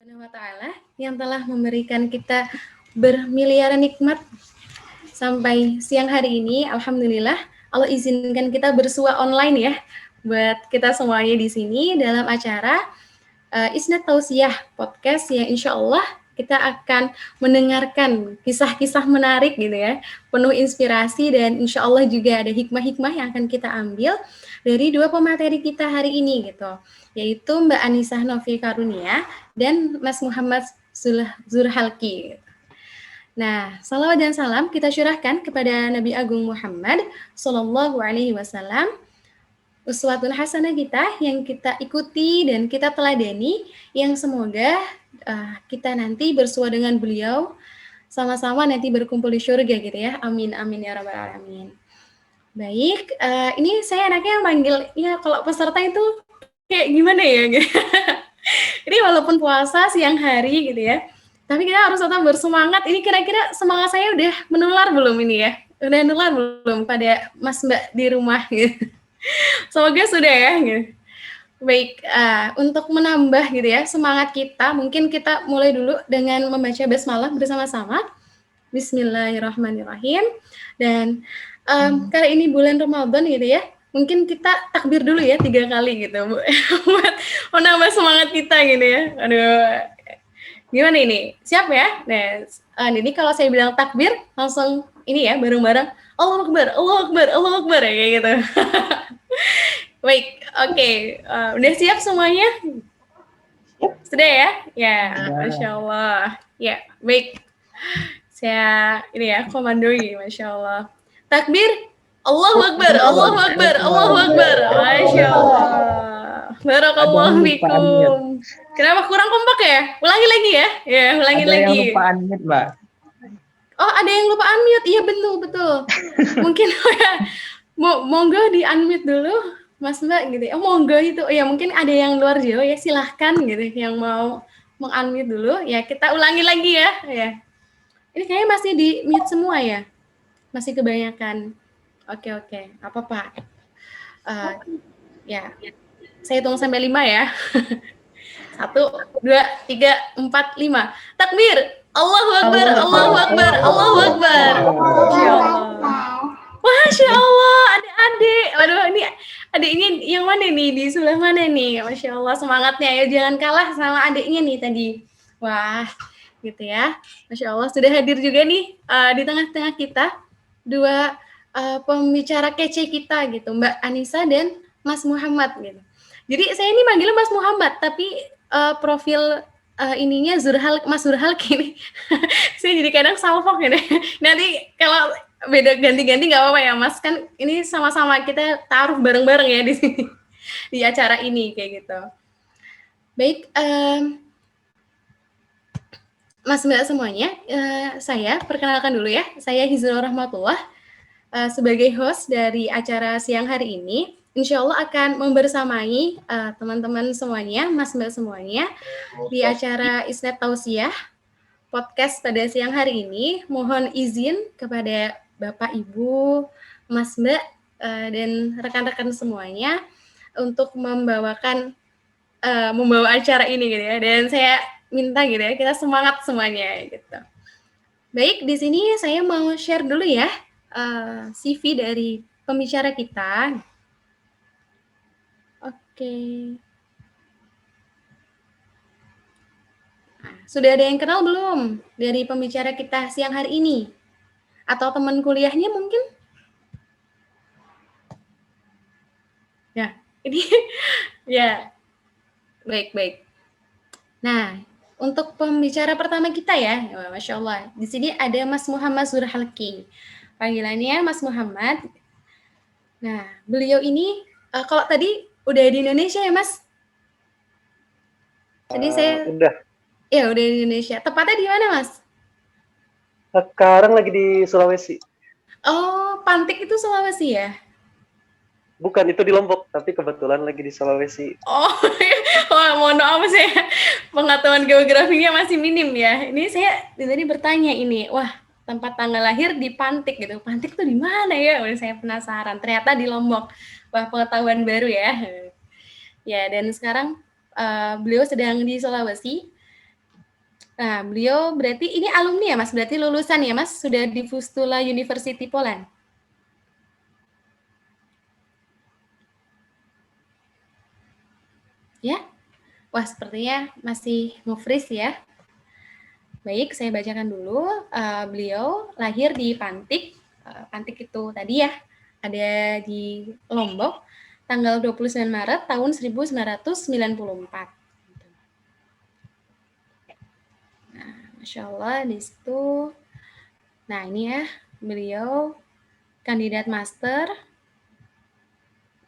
Subhanahu wa Ta'ala yang telah memberikan kita bermiliaran nikmat sampai siang hari ini. Alhamdulillah, Allah izinkan kita bersua online ya buat kita semuanya di sini dalam acara Isnat Tausiyah podcast yang insya Allah kita akan mendengarkan kisah-kisah menarik gitu ya, penuh inspirasi dan insya Allah juga ada hikmah-hikmah yang akan kita ambil dari dua pemateri kita hari ini gitu, yaitu Mbak Anisah Novi Karunia dan Mas Muhammad Zurhalki. Nah, salawat dan salam kita curahkan kepada Nabi Agung Muhammad Sallallahu Alaihi Wasallam, uswatun hasanah kita yang kita ikuti dan kita teladani, yang semoga kita nanti bersua dengan beliau, sama-sama nanti berkumpul di surga gitu ya. Amin amin ya rabbal alamin. Baik, ini saya enaknya manggil ya kalau peserta itu kayak gimana ya? Ini walaupun puasa siang hari gitu ya, tapi kita harus tetap bersemangat. Ini kira-kira semangat saya udah menular belum ini ya? Udah menular belum pada Mas Mbak di rumah gitu? Semoga sudah ya. Gitu. Baik, untuk menambah gitu ya semangat kita, mungkin kita mulai dulu dengan membaca basmalah bersama-sama. Bismillahirrahmanirrahim. Dan kali ini bulan Ramadan gitu ya, mungkin kita takbir dulu ya 3 kali gitu Bu. Buat menambah semangat kita gitu ya. Aduh, gimana ini? Siap ya? Nah, ini kalau saya bilang takbir, langsung ini ya, bareng-bareng. Allahu Akbar, Allahu Akbar, Allahu Akbar, ya kayak gitu. Baik, oke. Udah siap semuanya? Sudah ya? Ya, Masya Allah. Ya, baik. Saya ini ya, komandoi, Masya Allah. Takbir, Allahu Akbar, Allahu Akbar, Allahu Akbar. Masya Allah. Barakallahu fikum. Kenapa kurang kompak ya? Ulangi lagi ya? Ya, ulangi lagi. Ada yang lupa unmute, Mbak. Oh, ada yang lupa unmute. Iya, betul. Mungkin ya, monggo di unmute dulu, Mas Mbak gitu. Oh, monggo itu. Oh, ya, mungkin ada yang luar Jawa ya, silahkan gitu yang mau meng-unmute dulu. Ya, kita ulangi lagi ya. Ya. Ini kayaknya masih di mute semua ya? Masih kebanyakan. Oke. Apa-apa. Ya, saya hitung sampai 5 ya. 1, 2, 3, 4, 5. Takbir. Allahu Akbar, Allahu Akbar, Allahu Akbar. Masya Allah. Masya Allah, adik-adik. Waduh, ini adiknya yang mana nih? Di sebelah mana nih? Masya Allah, semangatnya ya. Jangan kalah sama adiknya nih tadi. Wah, gitu ya. Masya Allah, sudah hadir juga nih di tengah-tengah kita dua pembicara kece kita gitu, Mbak Anissa dan Mas Muhammad gitu. Jadi saya ini manggilnya Mas Muhammad, tapi profil ininya Mas Zurhal gini. Saya jadi kadang salfok gitu. Nanti kalau beda ganti-ganti nggak apa-apa ya Mas, kan ini sama-sama kita taruh bareng-bareng ya di sini di acara ini kayak gitu. Baik, Mas Mbak semuanya, saya perkenalkan dulu ya. Saya Hizrul Rahmatullah sebagai host dari acara siang hari ini. Insya Allah akan membersamai teman-teman semuanya, Mas Mbak semuanya, di acara Isnat Tausiyah podcast pada siang hari ini. Mohon izin kepada Bapak, Ibu, Mas Mbak, dan rekan-rekan semuanya untuk membawa acara ini gitu ya. Dan saya minta gitu ya, kita semangat semuanya gitu. Baik, di sini saya mau share dulu ya CV dari pembicara kita. Oke. Nah, sudah ada yang kenal belum dari pembicara kita siang hari ini? Atau teman kuliahnya mungkin? Ya, ini ya. Baik. Nah, untuk pembicara pertama kita ya, Masya Allah. Di sini ada Mas Muhammad Zurhalki. Panggilannya Mas Muhammad. Nah, beliau ini kalau tadi udah di Indonesia ya, Mas? Tadi saya udah. Ya, udah di Indonesia. Tepatnya di mana, Mas? Sekarang lagi di Sulawesi. Oh, Pantik itu Sulawesi ya? Bukan, itu di Lombok, tapi kebetulan lagi di Sulawesi. Oh, mohon maaf saya pengetahuan geografinya masih minim ya. Ini saya tadi bertanya ini, wah tempat tanggal lahir di Pantik gitu. Pantik tuh di mana ya? Udah saya penasaran. Ternyata di Lombok. Wah, pengetahuan baru ya. Ya, dan sekarang beliau sedang di Sulawesi. Nah, beliau berarti ini alumni ya, Mas? Berarti lulusan ya, Mas? Sudah di Vistula University Poland. Ya? Wah, sepertinya masih nge-freeze ya. Baik, saya bacakan dulu. Beliau lahir di Pantik. Pantik itu tadi ya, ada di Lombok, tanggal 29 Maret tahun 1994. Nah, Masya Allah, di situ. Nah, ini ya, beliau kandidat master.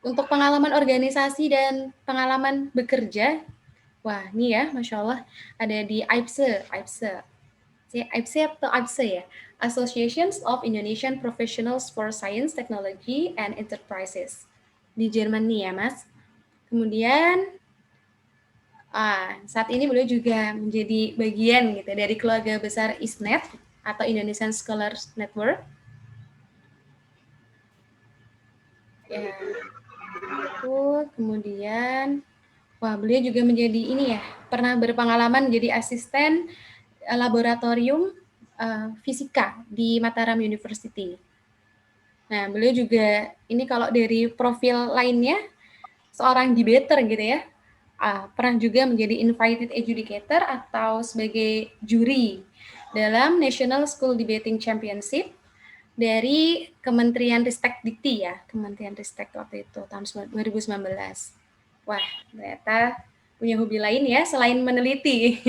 Untuk pengalaman organisasi dan pengalaman bekerja, wah ini ya, Masya Allah, ada di AIPSE atau AIPSE ya, Associations of Indonesian Professionals for Science, Technology, and Enterprises. Di Jerman nih ya, Mas. Kemudian, saat ini beliau juga menjadi bagian gitu dari keluarga besar ISNET atau Indonesian Scholars Network. Ya, itu kemudian beliau juga menjadi ini ya, pernah berpengalaman jadi asisten laboratorium fisika di Mataram University. Nah, beliau juga ini kalau dari profil lainnya seorang debater gitu ya. Pernah juga menjadi invited adjudicator atau sebagai juri dalam National School Debating Championship dari Kementerian Ristek Dikti ya, Kementerian Ristek waktu itu tahun 2019. Wah, ternyata punya hobi lain ya selain meneliti,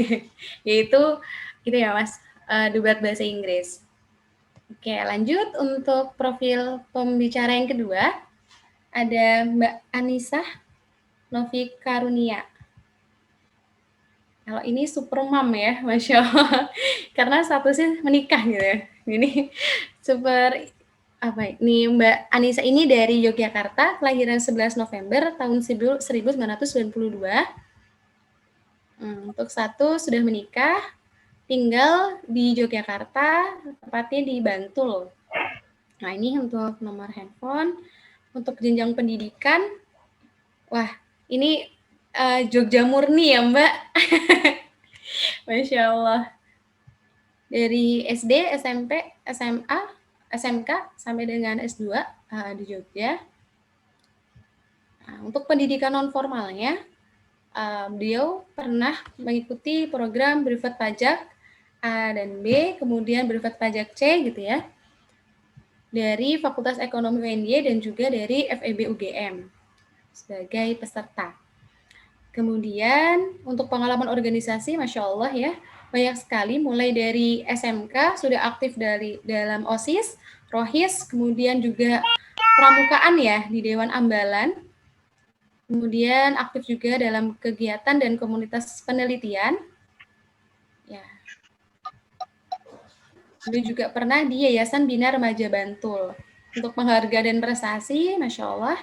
yaitu itu ya Mas, debat bahasa Inggris. Oke, lanjut untuk profil pembicara yang kedua, ada Mbak Anissa Novi Karunia. Kalau ini super mom ya, Masya Allah. Karena statusnya menikah gitu ya. Ini super ini Mbak Anissa ini dari Yogyakarta, kelahiran 11 November tahun 1992. Untuk satu sudah menikah, tinggal di Yogyakarta, tepatnya di Bantul. Nah, ini untuk nomor handphone. Untuk jenjang pendidikan, wah, ini Jogja murni ya, Mbak. Masya Allah. Dari SD, SMP, SMA, SMK, sampai dengan S2 di Jogja. Nah, untuk pendidikan non-formalnya, beliau pernah mengikuti program privat pajak A dan B, kemudian privat pajak C gitu ya, dari Fakultas Ekonomi UNY dan juga dari FEB UGM sebagai peserta. Kemudian untuk pengalaman organisasi, Masya Allah ya, banyak sekali, mulai dari SMK sudah aktif dalam OSIS, ROHIS, kemudian juga pramukaan ya di Dewan Ambalan, kemudian aktif juga dalam kegiatan dan komunitas penelitian. Ya. Beliau juga pernah di Yayasan Bina Remaja Bantul. Untuk penghargaan dan prestasi, Masya Allah,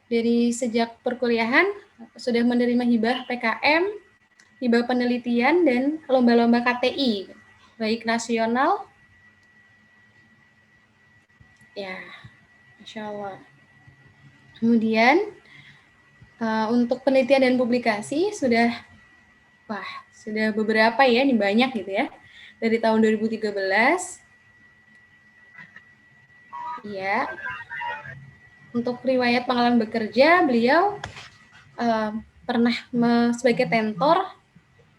dari sejak perkuliahan sudah menerima hibah PKM, hibah penelitian, dan lomba-lomba KTI, baik nasional, ya, Masya Allah. Kemudian, untuk penelitian dan publikasi sudah beberapa ya, ini banyak gitu ya, dari tahun 2013. Ya, untuk riwayat pengalaman bekerja, beliau pernah sebagai tentor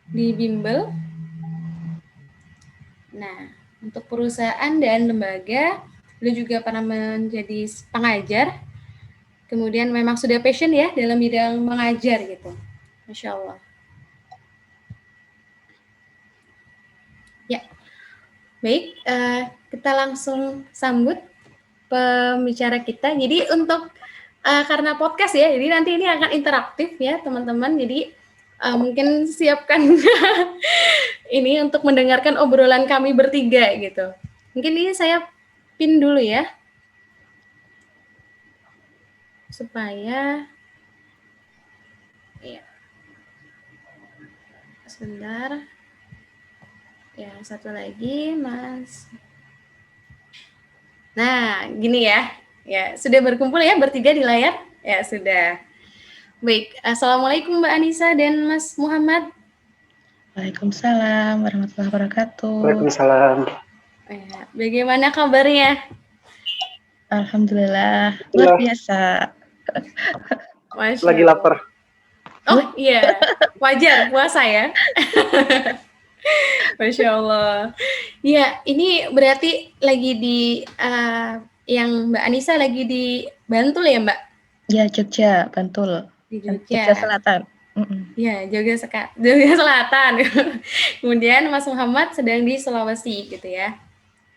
di Bimbel. Nah, untuk perusahaan dan lembaga, beliau juga pernah menjadi pengajar. Kemudian memang sudah passion ya dalam bidang mengajar gitu. Masya Allah. Ya, baik. Kita langsung sambut pembicara kita. Jadi untuk karena podcast ya, jadi nanti ini akan interaktif ya teman-teman. Jadi mungkin siapkan ini untuk mendengarkan obrolan kami bertiga gitu. Mungkin ini saya pin dulu ya, supaya ya, sebentar ya, satu lagi Mas. Nah, gini ya, sudah berkumpul ya bertiga di layar, ya sudah. Baik, assalamualaikum Mbak Anissa dan Mas Muhammad. Waalaikumsalam warahmatullahi wabarakatuh. Waalaikumsalam. Bagaimana kabarnya? Alhamdulillah, luar biasa. Masya Lagi Allah. lapar. Oh iya, wajar puasa ya. Masya Allah. Ya, ini berarti lagi di yang Mbak Anissa lagi di Bantul ya Mbak? Ya, Jogja, Bantul. Di Jogja. Jogja Selatan. Ya, Jogja Selatan. Kemudian Mas Muhammad sedang di Sulawesi gitu ya.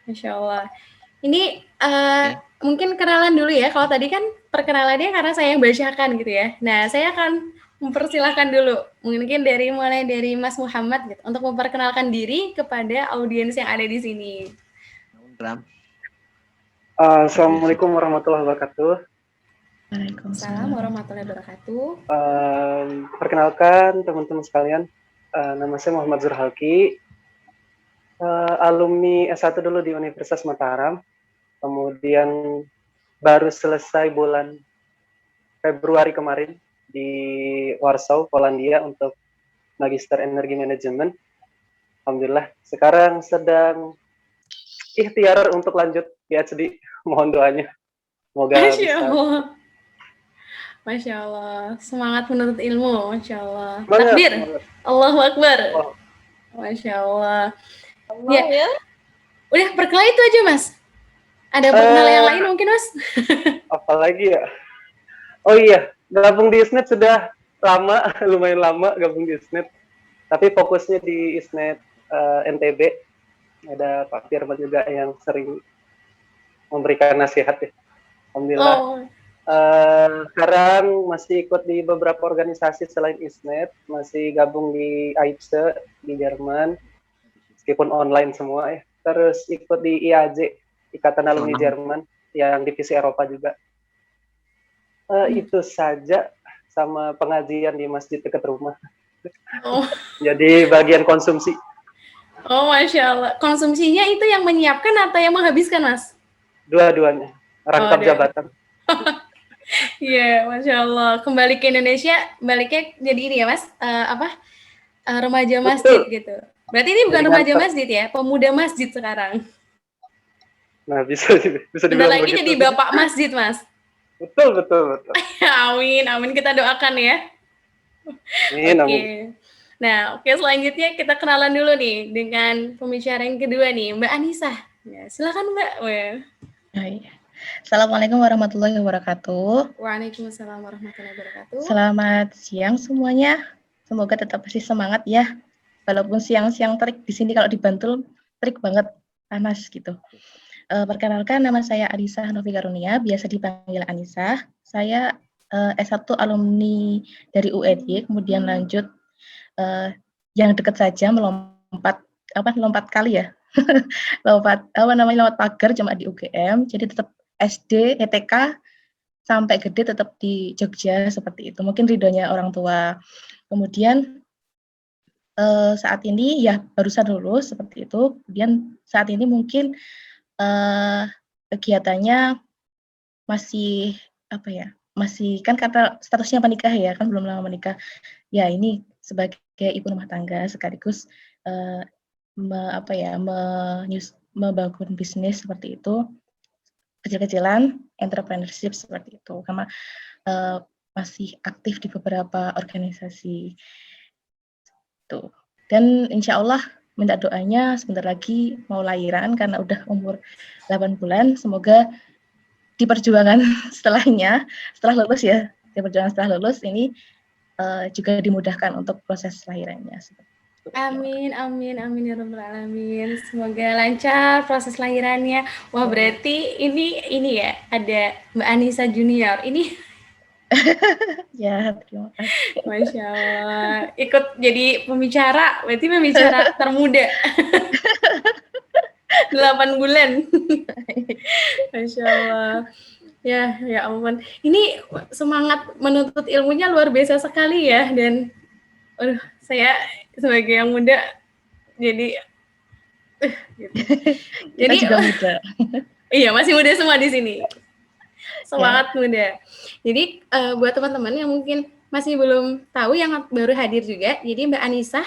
Masya Allah. Ini mungkin kenalan dulu ya. Kalau tadi kan perkenalannya karena saya yang bacakan gitu ya. Nah, saya akan mempersilahkan dulu. Mungkin mulai dari Mas Muhammad gitu, untuk memperkenalkan diri kepada audiens yang ada di sini. Assalamualaikum warahmatullahi wabarakatuh. Waalaikumsalam warahmatullahi wabarakatuh. Perkenalkan teman-teman sekalian, nama saya Muhammad Zurhalki, alumni S1 dulu di Universitas Mataram, kemudian baru selesai bulan Februari kemarin di Warsaw, Polandia untuk Magister Energi Manajemen. Alhamdulillah, sekarang sedang ikhtiar untuk lanjut PhD. Mohon doanya. Semoga Masya Allah. Masya Allah. Semangat menuntut ilmu. Masya Allah. Takbir. Allahu Akbar. Masya Allah. Ya. Udah perkenalan itu aja Mas. Ada perkenalan yang lain mungkin Mas? Apalagi ya? Oh iya, gabung di ISNET sudah lama, lumayan lama gabung di ISNET. Tapi fokusnya di ISNET NTB. Ada Pak Firman juga yang sering memberikan nasihat ya. Alhamdulillah. Sekarang masih ikut di beberapa organisasi selain ISNET, masih gabung di AIPSE di Jerman, meskipun online semua ya. Terus ikut di IAJ, Ikatan Alumni Jerman, yang divisi Eropa juga. Itu saja, sama pengajian di masjid dekat rumah. Jadi bagian konsumsi. Oh, Masya Allah. Konsumsinya itu yang menyiapkan atau yang menghabiskan, Mas? Dua-duanya. Rangkap jabatan. Iya, Masya Allah. Kembali ke Indonesia, baliknya jadi ini ya, Mas? Remaja masjid gitu. Berarti ini bukan remaja masjid ya? Pemuda masjid sekarang. Nah, bisa dibilang lagi begitu. Jadi bapak masjid, Mas. Betul. Amin. Kita doakan ya. Amin. Nah, selanjutnya kita kenalan dulu nih dengan pembicara yang kedua nih, Mbak Anissa. Ya, silakan Mbak. Assalamualaikum warahmatullahi wabarakatuh. Waalaikumsalam warahmatullahi wabarakatuh. Selamat siang semuanya. Semoga tetap masih semangat ya. Walaupun siang-siang terik di sini, kalau di Bantul terik banget, panas gitu. Perkenalkan, nama saya Anissa Hanofi Karunia, biasa dipanggil Anissa. Saya S1 alumni dari UNY, kemudian lanjut yang dekat saja lompat kali ya. lompat pagar cuma di UGM, jadi tetap SD, ETK sampai gede tetap di Jogja seperti itu. Mungkin ridhonya orang tua. Kemudian saat ini ya barusan lulus seperti itu. Kemudian saat ini mungkin kegiatannya masih masih kan kata statusnya menikah ya, kan belum lama menikah. Ya ini sebagai ibu rumah tangga sekaligus membangun bisnis seperti itu, kecil-kecilan, entrepreneurship seperti itu, karena masih aktif di beberapa organisasi itu. Dan insya Allah minta doanya sebentar lagi mau lahiran karena udah umur 8 bulan, semoga di perjuangan setelah lulus ya, di perjuangan setelah lulus ini juga dimudahkan untuk proses lahirannya. Amin ya rabbal alamin. Semoga lancar proses lahirannya. Wah, berarti ini ya, ada Mbak Anissa Junior. Ini ya, terima kasih. Masya Allah. Ikut jadi pembicara, berarti pembicara termuda. 8 bulan. Masya Allah. Ya ampun. Ini semangat menuntut ilmunya luar biasa sekali ya, dan saya sebagai yang muda jadi gitu. Jadi juga muda. Iya, masih muda semua di sini. Semangat muda. Jadi buat teman-teman yang mungkin masih belum tahu, yang baru hadir juga, jadi Mbak Anissa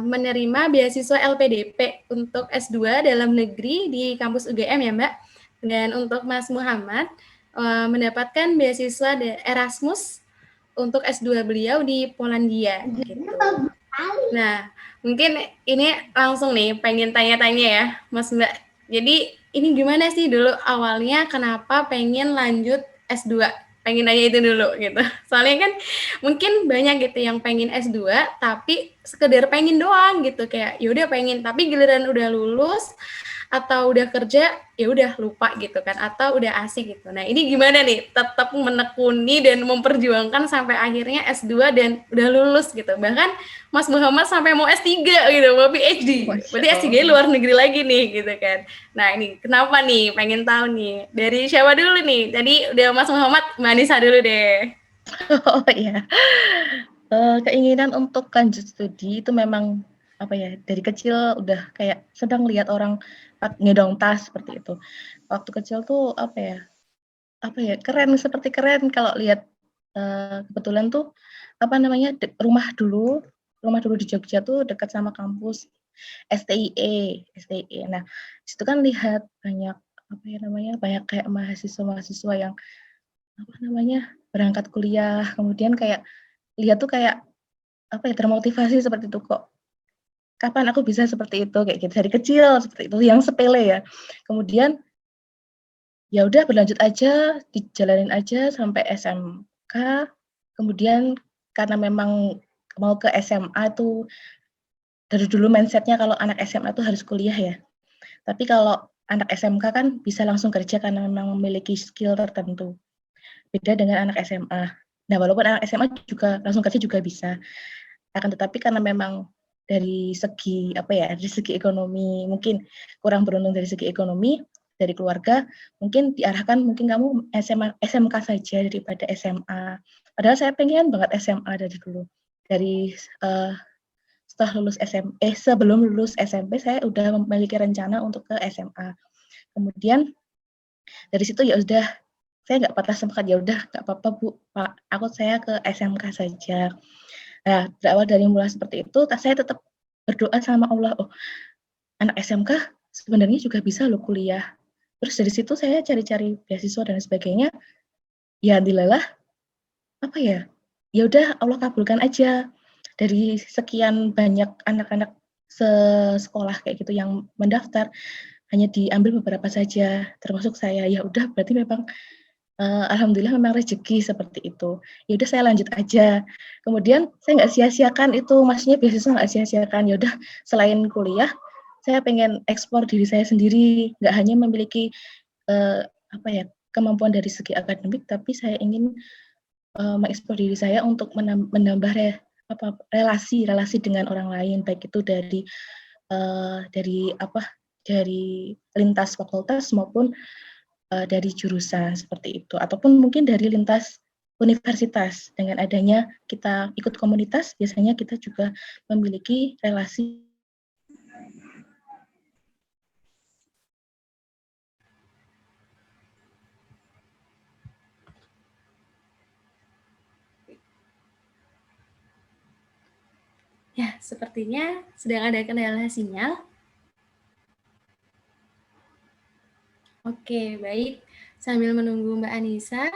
menerima beasiswa LPDP untuk S2 dalam negeri di kampus UGM ya Mbak. Dan untuk Mas Muhammad mendapatkan beasiswa Erasmus untuk S2 beliau di Polandia gitu. Nah, mungkin ini langsung nih pengen tanya-tanya ya Mas Mbak. Jadi ini gimana sih dulu awalnya kenapa pengen lanjut S2? Pengen nanya itu dulu gitu. Soalnya kan mungkin banyak gitu yang pengen S2 tapi sekedar pengen doang gitu, kayak yaudah pengen, tapi giliran udah lulus atau udah kerja ya udah lupa gitu kan, atau udah asik gitu. Nah ini gimana nih tetap menekuni dan memperjuangkan sampai akhirnya S2 dan udah lulus gitu, bahkan Mas Muhammad sampai mau S3 gitu, mau PhD, berarti S3 luar negeri lagi nih gitu kan. Nah ini kenapa nih, pengen tahu nih dari siapa dulu nih? Tadi udah Mas Muhammad, Mbak Anissa dulu deh. Oh iya, keinginan untuk lanjut studi itu memang apa ya, dari kecil udah kayak sedang lihat orang ngedong tas seperti itu. Waktu kecil tuh apa ya, keren, seperti keren kalau lihat, kebetulan tuh apa namanya, rumah dulu di Jogja tuh dekat sama kampus STIE. Nah, situ kan lihat banyak apa ya namanya, banyak kayak mahasiswa-mahasiswa yang apa namanya, berangkat kuliah, kemudian kayak lihat tuh kayak apa ya, termotivasi seperti itu, kok kapan aku bisa seperti itu, kayak gitu, dari kecil seperti itu, yang sepele ya. Kemudian ya udah berlanjut aja, dijalanin aja sampai SMK, kemudian karena memang mau ke SMA tuh dari dulu mindset-nya kalau anak SMA tuh harus kuliah ya. Tapi kalau anak SMK kan bisa langsung kerja karena memang memiliki skill tertentu. Beda dengan anak SMA. Nah, walaupun anak SMA juga langsung kerja juga bisa. Akan tetapi karena memang dari segi apa ya, dari segi ekonomi mungkin kurang beruntung dari segi ekonomi dari keluarga, mungkin diarahkan mungkin kamu SMK saja daripada SMA. Padahal saya pengen banget SMA dari dulu. Dari setelah lulus sebelum lulus SMP saya udah memiliki rencana untuk ke SMA. Kemudian dari situ ya udah saya nggak patah semangat, ya udah nggak apa-apa Bu, Pak, saya ke SMK saja. Nah, berawal dari mulai seperti itu, saya tetap berdoa sama Allah, oh anak SMK sebenarnya juga bisa loh kuliah. Terus dari situ saya cari-cari beasiswa dan sebagainya, ya alhamdulillah, apa ya, ya udah Allah kabulkan aja. Dari sekian banyak anak-anak sekolah kayak gitu yang mendaftar, hanya diambil beberapa saja, termasuk saya. Ya udah berarti memang alhamdulillah memang rezeki seperti itu. Ya udah saya lanjut aja. Kemudian saya nggak sia-siakan itu, maksudnya beasiswa nggak sia-siakan. Ya udah selain kuliah, saya pengen ekspor diri saya sendiri, nggak hanya memiliki apa ya, kemampuan dari segi akademik, tapi saya ingin mengekspor diri saya untuk menambah relasi dengan orang lain, baik itu dari lintas fakultas maupun dari jurusan seperti itu, ataupun mungkin dari lintas universitas. Dengan adanya kita ikut komunitas, biasanya kita juga memiliki relasi. Ya, sepertinya sedang ada kendala sinyal. Oke, baik. Sambil menunggu Mbak Anissa,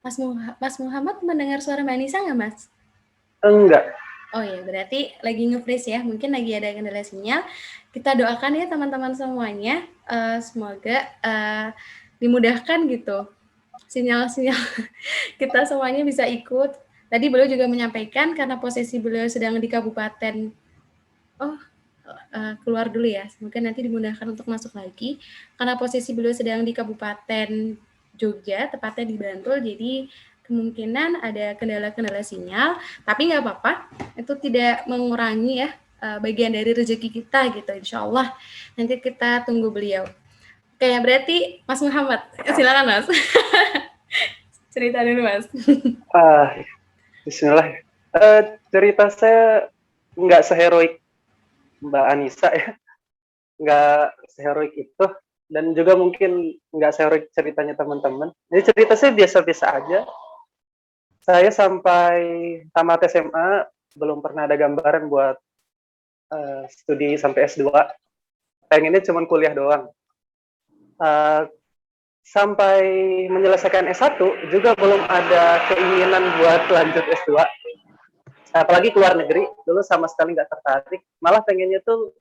Mas Muhammad mendengar suara Mbak Anissa nggak, Mas? Enggak. Oh ya, berarti lagi nge-freeze ya, mungkin lagi ada kendala sinyal. Kita doakan ya teman-teman semuanya, semoga dimudahkan gitu sinyal-sinyal kita semuanya bisa ikut. Tadi beliau juga menyampaikan karena posisi beliau sedang di kabupaten, keluar dulu ya, semoga nanti dimudahkan untuk masuk lagi. Karena posisi beliau sedang di Kabupaten Jogja, tepatnya di Bantul, jadi kemungkinan ada kendala-kendala sinyal, tapi nggak apa-apa, itu tidak mengurangi ya bagian dari rezeki kita gitu, insya Allah. Nanti kita tunggu beliau. Oke, berarti Mas Muhammad, silakan Mas. Cerita dulu Mas. Bismillah. Cerita saya nggak seheroik Mbak Anissa ya, nggak seheroik itu, dan juga mungkin nggak seheroik ceritanya teman-teman. Jadi cerita saya biasa-biasa aja. Saya sampai tamat SMA belum pernah ada gambaran buat studi sampai S2. Pengennya cuma kuliah doang. Sampai menyelesaikan S1 juga belum ada keinginan buat lanjut S2. Apalagi keluar negeri, dulu sama sekali nggak tertarik. Malah pengennya tuh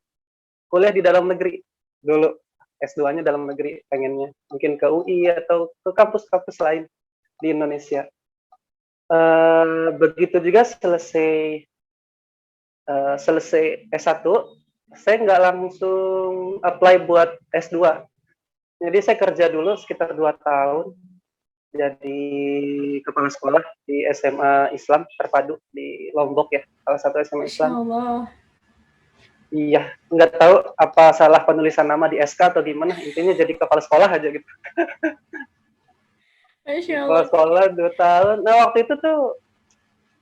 kuliah di dalam negeri dulu. S2-nya dalam negeri pengennya. Mungkin ke UI atau ke kampus-kampus lain di Indonesia. Begitu juga selesai S1, saya nggak langsung apply buat S2. Jadi saya kerja dulu sekitar 2 tahun jadi kepala sekolah di SMA Islam Terpadu di Lombok ya, salah satu SMA Masya Islam. Allah. Iya, nggak tahu apa salah penulisan nama di SK atau gimana, intinya jadi kepala sekolah aja gitu. Masya Kepala Allah. sekolah 2 tahun. Nah waktu itu tuh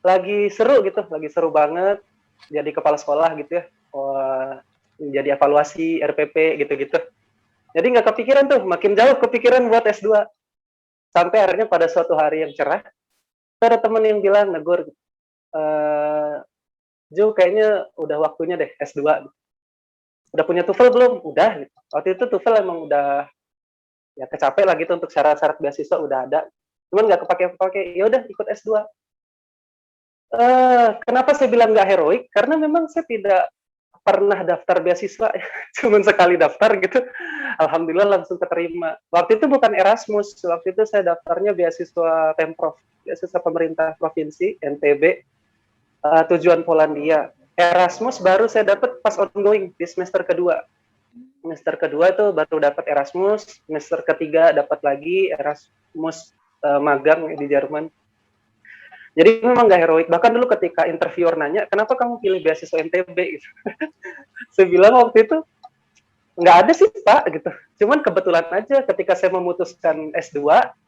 lagi seru gitu, lagi seru banget jadi kepala sekolah gitu ya. Wah, jadi evaluasi RPP gitu-gitu. Jadi nggak kepikiran tuh, makin jauh kepikiran buat S2. Sampai akhirnya pada suatu hari yang cerah, ada temen yang bilang, negur, Ju kayaknya udah waktunya deh S2. Udah punya TOEFL belum? Udah. Gitu. Waktu itu TOEFL emang udah ya kecapek lah gitu untuk syarat-syarat beasiswa udah ada. Cuman nggak kepake-kepake. Ya udah ikut S2. Kenapa saya bilang nggak heroik? Karena memang saya tidak pernah daftar beasiswa, cuman sekali daftar gitu. Alhamdulillah langsung keterima. Waktu itu bukan Erasmus, waktu itu saya daftarnya beasiswa Pemprov, beasiswa pemerintah provinsi NTB, tujuan Polandia. Erasmus baru saya dapat pas ongoing di semester kedua. Semester kedua itu baru dapat Erasmus, semester ketiga dapat lagi Erasmus magang di Jerman. Jadi memang nggak heroik. Bahkan dulu ketika interviewer nanya, kenapa kamu pilih beasiswa NTB? Gitu. Saya bilang waktu itu, nggak ada sih Pak, gitu. Cuman kebetulan aja ketika saya memutuskan S2,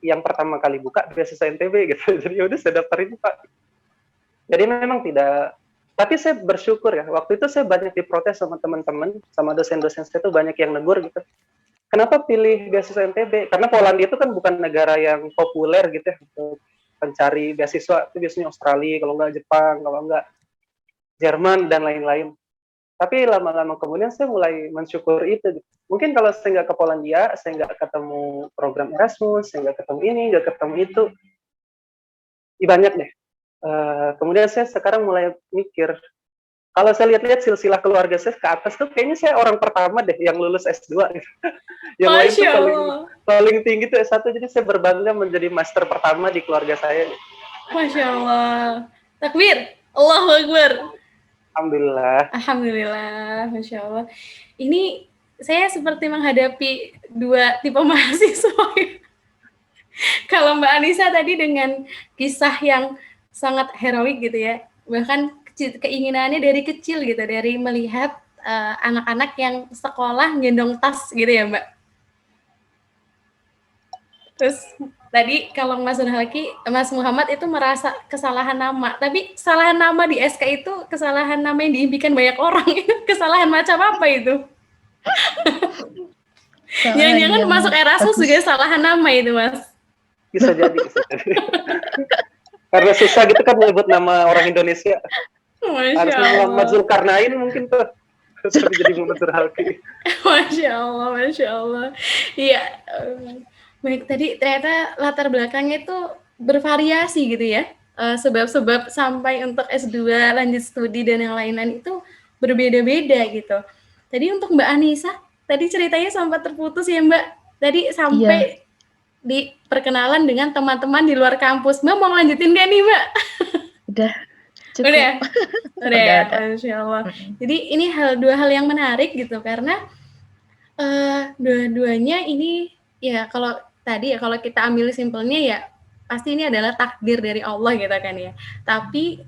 yang pertama kali buka beasiswa NTB, gitu. Jadi yaudah saya daftarin Pak. Jadi memang tidak, tapi saya bersyukur ya, waktu itu saya banyak diprotes sama teman-teman, sama dosen-dosen saya itu banyak yang negur gitu. Kenapa pilih beasiswa NTB? Karena Polandia itu kan bukan negara yang populer gitu ya, untuk pencari beasiswa. Itu biasanya Australia, kalau nggak Jepang, kalau nggak Jerman, dan lain-lain. Tapi lama-lama kemudian saya mulai mensyukuri itu. Mungkin kalau saya nggak ke Polandia, saya nggak ketemu program Erasmus, saya nggak ketemu ini, nggak ketemu itu. Banyak deh. Kemudian saya sekarang mulai mikir, kalau saya lihat-lihat silsilah keluarga saya ke atas tuh kayaknya saya orang pertama deh yang lulus S2 gitu. Yang lain tuh paling tinggi tuh S1, jadi saya berbangga menjadi master pertama di keluarga saya. Masya Allah. Takbir. Allahu Akbar. Alhamdulillah. Alhamdulillah. Masya Allah. Ini saya seperti menghadapi dua tipe mahasiswa. Kalau Mbak Anissa tadi dengan kisah yang sangat heroik gitu ya, bahkan keinginannya dari kecil gitu, dari melihat anak-anak yang sekolah gendong tas gitu ya Mbak. Terus tadi kalau Mas Muhammad itu merasa kesalahan nama, tapi kesalahan nama di SK itu kesalahan nama yang diimpikan banyak orang. Itu kesalahan macam apa itu? Jangan-jangan masuk Erasmus juga kesalahan nama itu Mas. Bisa jadi. Karena susah gitu kan menyebut nama orang Indonesia. Harusnya Muhammad Zulkarnain mungkin tuh. Tapi jadi Muhammad Zurhalki. Masya Allah. Iya. Baik, tadi ternyata latar belakangnya itu bervariasi gitu ya. Sebab-sebab sampai untuk S2, lanjut studi, dan yang lain-lain itu berbeda-beda gitu. Tadi untuk Mbak Anissa, tadi ceritanya sempat terputus ya Mbak. Tadi sampai di perkenalan dengan teman-teman di luar kampus. Mbak mau lanjutin gak nih Mbak? Udah. Cukup. Udah ya, Masya Allah. Jadi ini dua hal yang menarik gitu, karena dua-duanya ini ya kalau tadi ya kalau kita ambil simpelnya ya pasti ini adalah takdir dari Allah gitu kan ya. Tapi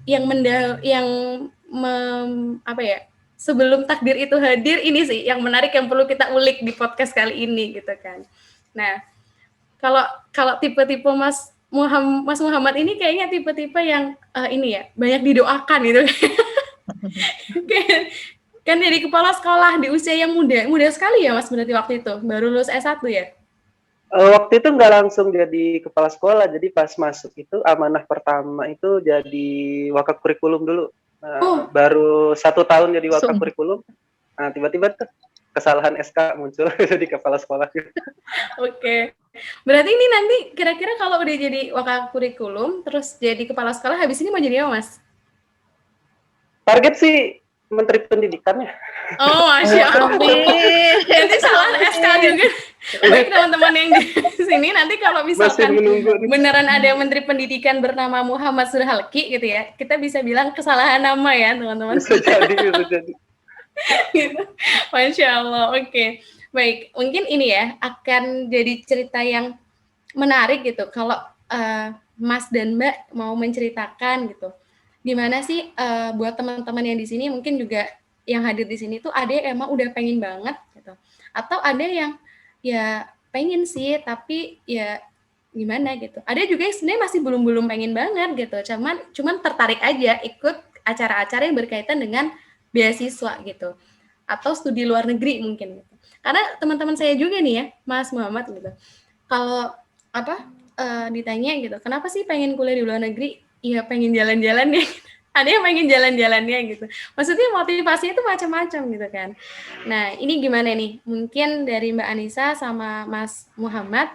sebelum takdir itu hadir, ini sih yang menarik yang perlu kita ulik di podcast kali ini gitu kan. Nah, kalau tipe-tipe Mas Muhammad ini kayaknya tipe-tipe yang ini ya banyak didoakan gitu. Kan jadi kepala sekolah di usia yang muda sekali ya Mas, berarti waktu itu baru lulus S1 ya? Waktu itu nggak langsung jadi kepala sekolah, jadi pas masuk itu amanah pertama itu jadi wakil kurikulum dulu. Oh, baru 1 tahun jadi Langsung. wakakurikulum. Nah, tiba-tiba tuh kesalahan SK muncul di kepala sekolah. oke. Berarti ini nanti kira-kira kalau udah jadi wakakurikulum, terus jadi kepala sekolah, habis ini mau jadi apa, Mas? Target sih Menteri Pendidikan ya. Oh, Masya Allah. Amin. Nanti salah SK juga. Baik teman-teman yang di sini, nanti kalau Masih misalkan menunggu nih. beneran ada Menteri Pendidikan bernama Muhammad Surhalki gitu ya, kita bisa bilang kesalahan nama ya teman-teman. Bisa jadi. Gitu. Masya Allah, oke. Baik, mungkin ini ya akan jadi cerita yang menarik gitu kalau Mas dan Mbak mau menceritakan gitu. Gimana sih buat teman-teman yang di sini mungkin juga yang hadir di sini tuh ada yang emang udah pengen banget gitu. Atau ada yang ya pengen sih tapi ya gimana gitu. Ada juga yang sebenarnya masih belum pengen banget gitu. Cuman tertarik aja ikut acara-acara yang berkaitan dengan beasiswa gitu. Atau studi luar negeri mungkin gitu. Karena teman-teman saya juga nih ya, Mas Muhammad gitu. Kalau ditanya gitu, kenapa sih pengen kuliah di luar negeri? Iya pengen jalan-jalan ya. Ada yang pengen jalan-jalannya gitu. Maksudnya motivasinya itu macam-macam gitu kan. Nah ini gimana nih? Mungkin dari Mbak Anissa sama Mas Muhammad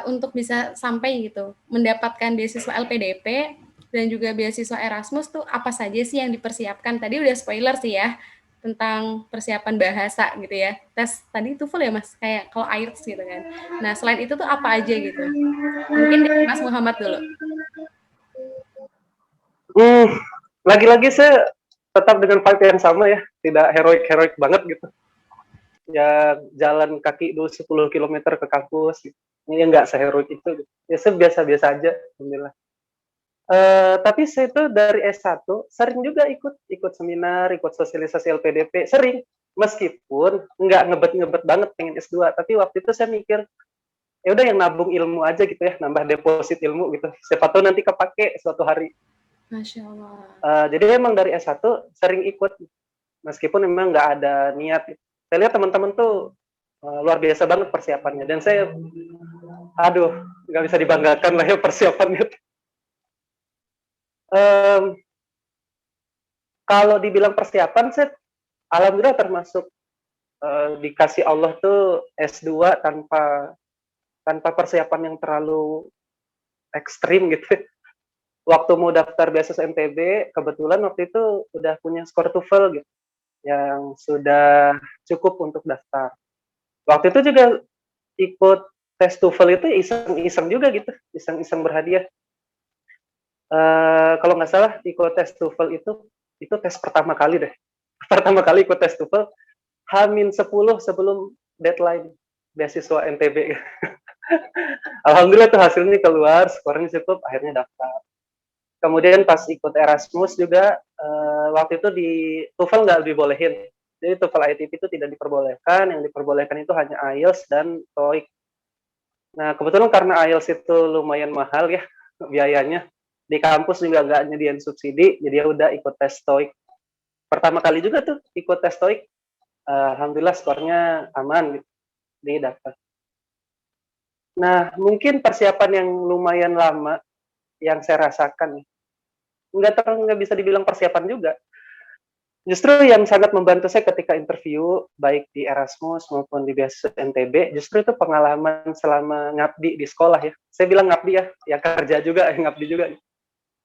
untuk bisa sampai gitu mendapatkan beasiswa LPDP dan juga beasiswa Erasmus tuh apa saja sih yang dipersiapkan? Tadi udah spoiler sih ya tentang persiapan bahasa gitu ya. Tes tadi TOEFL ya Mas, kayak kalau IELTS gitu kan. Nah, selain itu tuh apa aja gitu? Mungkin dari Mas Muhammad dulu. Lagi-lagi saya tetap dengan vibe yang sama ya, tidak heroik banget gitu. Ya jalan kaki dulu 10 km ke kampus gitu. Ini enggak seheroik itu gitu. Ya saya biasa-biasa aja, alhamdulillah. Tapi saya tuh dari S1 sering juga ikut seminar, ikut sosialisasi LPDP, sering. Meskipun nggak ngebet banget pengen S2, tapi waktu itu saya mikir, ya udah yang nabung ilmu aja gitu ya, nambah deposit ilmu gitu. Siapa tahu nanti kepake suatu hari. Masya Allah. Jadi emang dari S1 sering ikut, meskipun memang nggak ada niat. Saya lihat teman-teman tuh luar biasa banget persiapannya, dan saya, aduh, nggak bisa dibanggakan lah ya persiapannya. Kalau dibilang persiapan, saya alhamdulillah termasuk dikasih Allah tuh S2 tanpa persiapan yang terlalu ekstrim gitu. Waktu mau daftar beasiswa MTB, kebetulan waktu itu udah punya skor TOEFL gitu, yang sudah cukup untuk daftar. Waktu itu juga ikut tes TOEFL itu iseng-iseng juga gitu, iseng-iseng berhadiah. Kalau nggak salah ikut tes TOEFL itu tes pertama kali deh. Pertama kali ikut tes TOEFL, H-10 sebelum deadline beasiswa MTB. Alhamdulillah tuh hasilnya keluar, skornya cukup, akhirnya daftar. Kemudian pas ikut Erasmus juga, waktu itu di TOEFL nggak dibolehin. Jadi TOEFL ITP itu tidak diperbolehkan, yang diperbolehkan itu hanya IELTS dan TOEIC. Nah, kebetulan karena IELTS itu lumayan mahal ya biayanya, di kampus juga nggak nyediain subsidi, jadi ya udah ikut tes TOEIC. Pertama kali juga tuh ikut tes TOEIC, alhamdulillah skornya aman gitu, didapat. Nah, mungkin persiapan yang lumayan lama yang saya rasakan, nggak bisa dibilang persiapan juga. Justru yang sangat membantu saya ketika interview, baik di Erasmus maupun di beasiswa MTB, justru itu pengalaman selama ngabdi di sekolah ya. Saya bilang ngabdi ya kerja juga, ngabdi juga.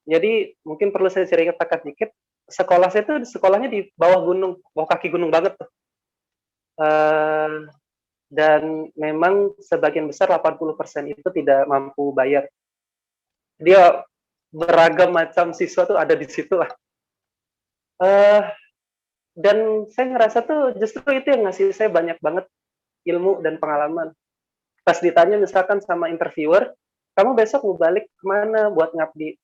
Jadi mungkin perlu saya ceritakan dikit, sekolah saya itu sekolahnya di bawah gunung, bawah kaki gunung banget tuh. Dan memang sebagian besar 80% itu tidak mampu bayar. Dia beragam macam siswa tuh ada di situ lah. Dan saya ngerasa tuh justru itu yang ngasih saya banyak banget ilmu dan pengalaman. Pas ditanya misalkan sama interviewer, kamu besok mau balik kemana buat ngabdi?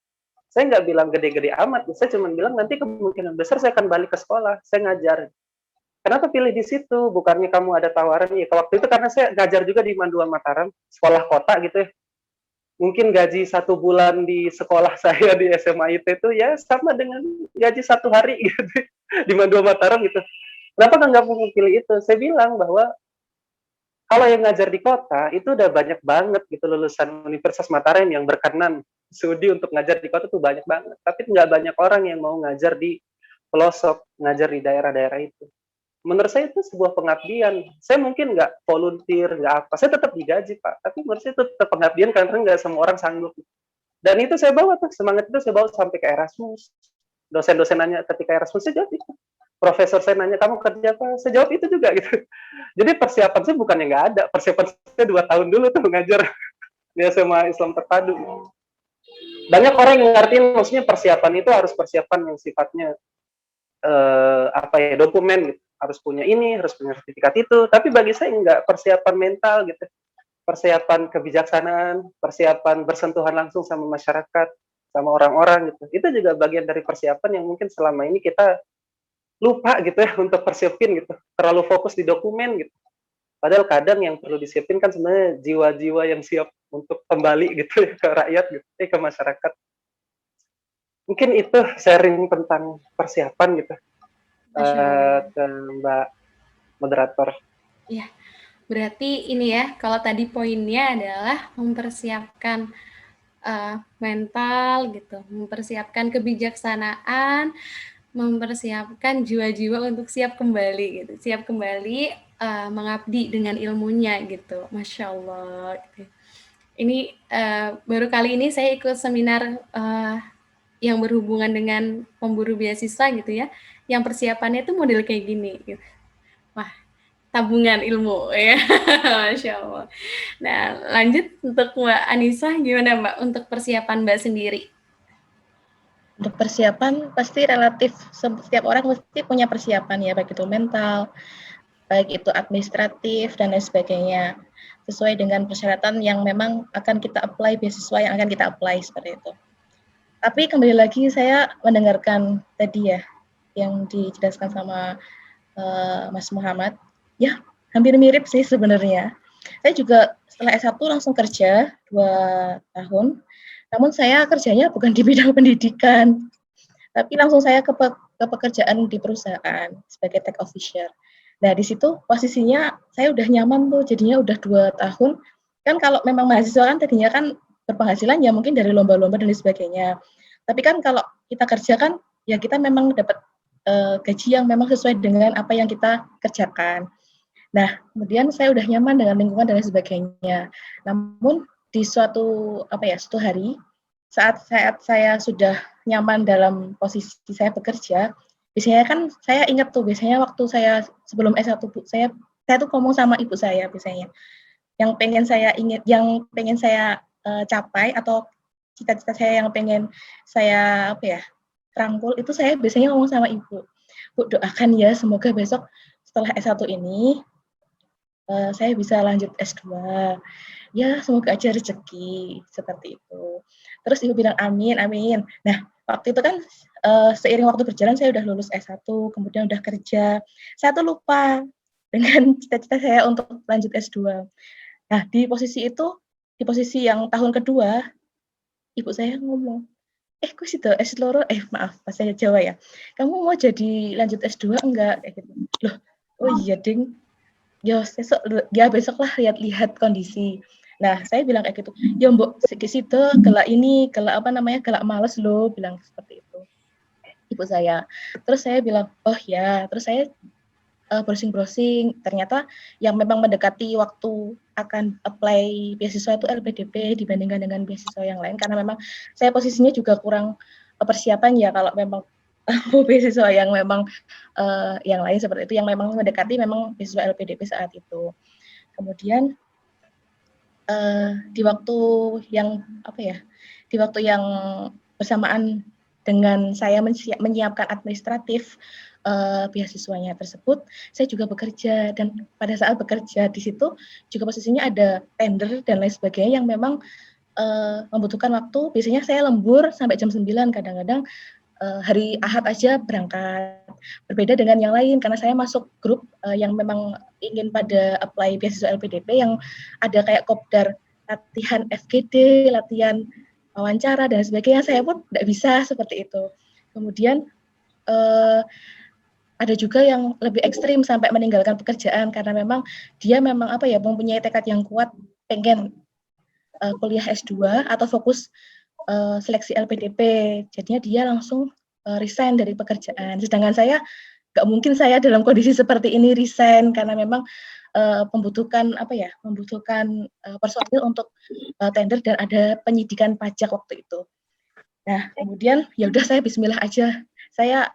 Saya nggak bilang gede-gede amat, saya cuma bilang nanti kemungkinan besar saya akan balik ke sekolah, saya ngajar. Kenapa pilih di situ? Bukannya kamu ada tawaran? Ya, waktu itu karena saya ngajar juga di Mandua Mataram, sekolah kota gitu ya. Mungkin gaji 1 bulan di sekolah saya di SMA IT itu ya sama dengan gaji 1 hari gitu di Mandua Mataram gitu. Kenapa nggak pilih itu? Saya bilang bahwa kalau yang ngajar di kota itu udah banyak banget gitu lulusan Universitas Mataram yang berkenan studi untuk ngajar di kota tuh banyak banget, tapi nggak banyak orang yang mau ngajar di pelosok, ngajar di daerah-daerah itu. Menurut saya itu sebuah pengabdian. Saya mungkin nggak volunteer, nggak apa, saya tetap digaji, Pak, tapi menurut saya itu tetap pengabdian karena nggak semua orang sanggup. Dan itu saya bawa tuh, semangat itu saya bawa sampai ke Erasmus. Dosen-dosen nanya ketika Erasmus, saya jawab itu. Profesor saya nanya, kamu kerja apa? Saya jawab itu juga gitu. Jadi persiapan saya bukannya nggak ada, persiapan saya 2 tahun dulu tuh ngajar di SMA Islam Terpadu. Banyak orang yang ngertiin maksudnya persiapan itu harus persiapan yang sifatnya dokumen gitu. Harus punya ini, harus punya sertifikat itu. Tapi bagi saya enggak, persiapan mental gitu. Persiapan kebijaksanaan, persiapan bersentuhan langsung sama masyarakat, sama orang-orang gitu. Itu juga bagian dari persiapan yang mungkin selama ini kita lupa gitu ya untuk persiapin gitu. Terlalu fokus di dokumen gitu. Padahal kadang yang perlu disiapin kan sebenarnya jiwa-jiwa yang siap untuk kembali gitu ya ke rakyat gitu, ke masyarakat. Mungkin itu sharing tentang persiapan gitu ke Mbak moderator. Ya, berarti ini ya, kalau tadi poinnya adalah mempersiapkan mental gitu, mempersiapkan kebijaksanaan, mempersiapkan jiwa-jiwa untuk siap kembali gitu, siap kembali mengabdi dengan ilmunya gitu. Masya Allah. Gitu. Ini baru kali ini saya ikut seminar yang berhubungan dengan pemburu beasiswa gitu ya, yang persiapannya itu model kayak gini gitu. Wah, tabungan ilmu ya. Masya Allah. Nah, lanjut untuk Mbak Anissa, gimana Mbak untuk persiapan Mbak sendiri? Untuk persiapan pasti relatif setiap orang pasti punya persiapan ya, baik itu mental, baik itu administratif dan lain sebagainya, sesuai dengan persyaratan yang memang akan kita apply, beasiswa yang akan kita apply seperti itu. Tapi kembali lagi saya mendengarkan tadi ya yang dijelaskan sama Mas Muhammad, ya hampir mirip sih sebenarnya. Saya juga setelah S1 langsung kerja 2 tahun, namun saya kerjanya bukan di bidang pendidikan, tapi langsung saya ke pekerjaan di perusahaan sebagai tech officer. Nah, di situ posisinya saya udah nyaman tuh, jadinya udah 2 tahun. Kan kalau memang mahasiswa kan tadinya kan berpenghasilan ya mungkin dari lomba-lomba dan sebagainya. Tapi kan kalau kita kerja kan ya kita memang dapat gaji yang memang sesuai dengan apa yang kita kerjakan. Nah, kemudian saya udah nyaman dengan lingkungan dan sebagainya. Namun di suatu hari saat saya sudah nyaman dalam posisi saya bekerja, biasanya kan saya ingat tuh biasanya waktu saya sebelum S1 saya tuh ngomong sama ibu saya biasanya yang pengen saya capai atau cita-cita saya yang pengen saya rangkul itu saya biasanya ngomong sama ibu. Bu, doakan ya semoga besok setelah S1 ini saya bisa lanjut S2. Ya, semoga aja rezeki seperti itu. Terus ibu bilang amin, amin. Nah, waktu itu kan seiring waktu berjalan saya udah lulus S1, kemudian udah kerja. Saya tuh lupa dengan cita-cita saya untuk lanjut S2. Nah, di posisi yang tahun kedua, ibu saya ngomong, kok situ maaf, bahasa Jawa ya. Kamu mau jadi lanjut S2 enggak? Kayak gitu. Loh, oh iya, Ding. Besok lah lihat kondisi. Nah, saya bilang kayak gitu. Ya, Mbok, situ gelak males loh, bilang seperti itu. Ibu saya. Terus saya bilang, oh ya. Terus saya browsing-browsing. Ternyata yang memang mendekati waktu akan apply beasiswa itu LPDP dibandingkan dengan beasiswa yang lain. Karena memang saya posisinya juga kurang persiapan ya kalau memang beasiswa yang memang yang lain seperti itu yang memang mendekati memang beasiswa LPDP saat itu. Kemudian di waktu yang bersamaan dengan saya menyiapkan administratif beasiswanya tersebut, saya juga bekerja dan pada saat bekerja di situ juga posisinya ada tender dan lain sebagainya yang memang membutuhkan waktu. Biasanya saya lembur sampai jam 9 kadang-kadang. Hari Ahad aja berangkat. Berbeda dengan yang lain karena saya masuk grup yang memang ingin pada apply beasiswa LPDP yang ada kayak kopdar latihan FGD, latihan wawancara dan sebagainya. Saya pun tidak bisa seperti itu. Kemudian ada juga yang lebih ekstrim sampai meninggalkan pekerjaan karena memang dia mempunyai tekad yang kuat pengen kuliah S2 atau fokus seleksi LPDP, jadinya dia langsung resign dari pekerjaan. Sedangkan saya nggak mungkin saya dalam kondisi seperti ini resign karena memang membutuhkan personil untuk tender dan ada penyidikan pajak waktu itu. Nah, kemudian ya udah saya bismillah aja. Saya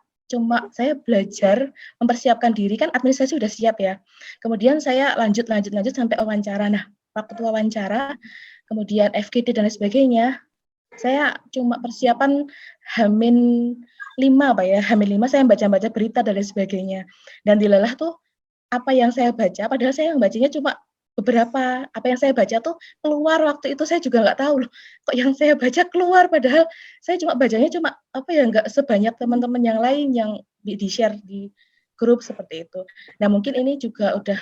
belajar mempersiapkan diri, kan administrasi udah siap ya. Kemudian saya lanjut sampai wawancara. Nah, waktu wawancara, kemudian FGD dan lain sebagainya, saya cuma persiapan Hamin 5 Hamin 5 saya baca-baca berita dan lain sebagainya. Dan dilelah tuh apa yang saya baca, padahal saya bacanya cuma beberapa, apa yang saya baca tuh keluar waktu itu saya juga nggak tahu loh, kok yang saya baca keluar, padahal saya bacanya nggak sebanyak teman-teman yang lain yang di-share di grup seperti itu. Nah mungkin ini juga udah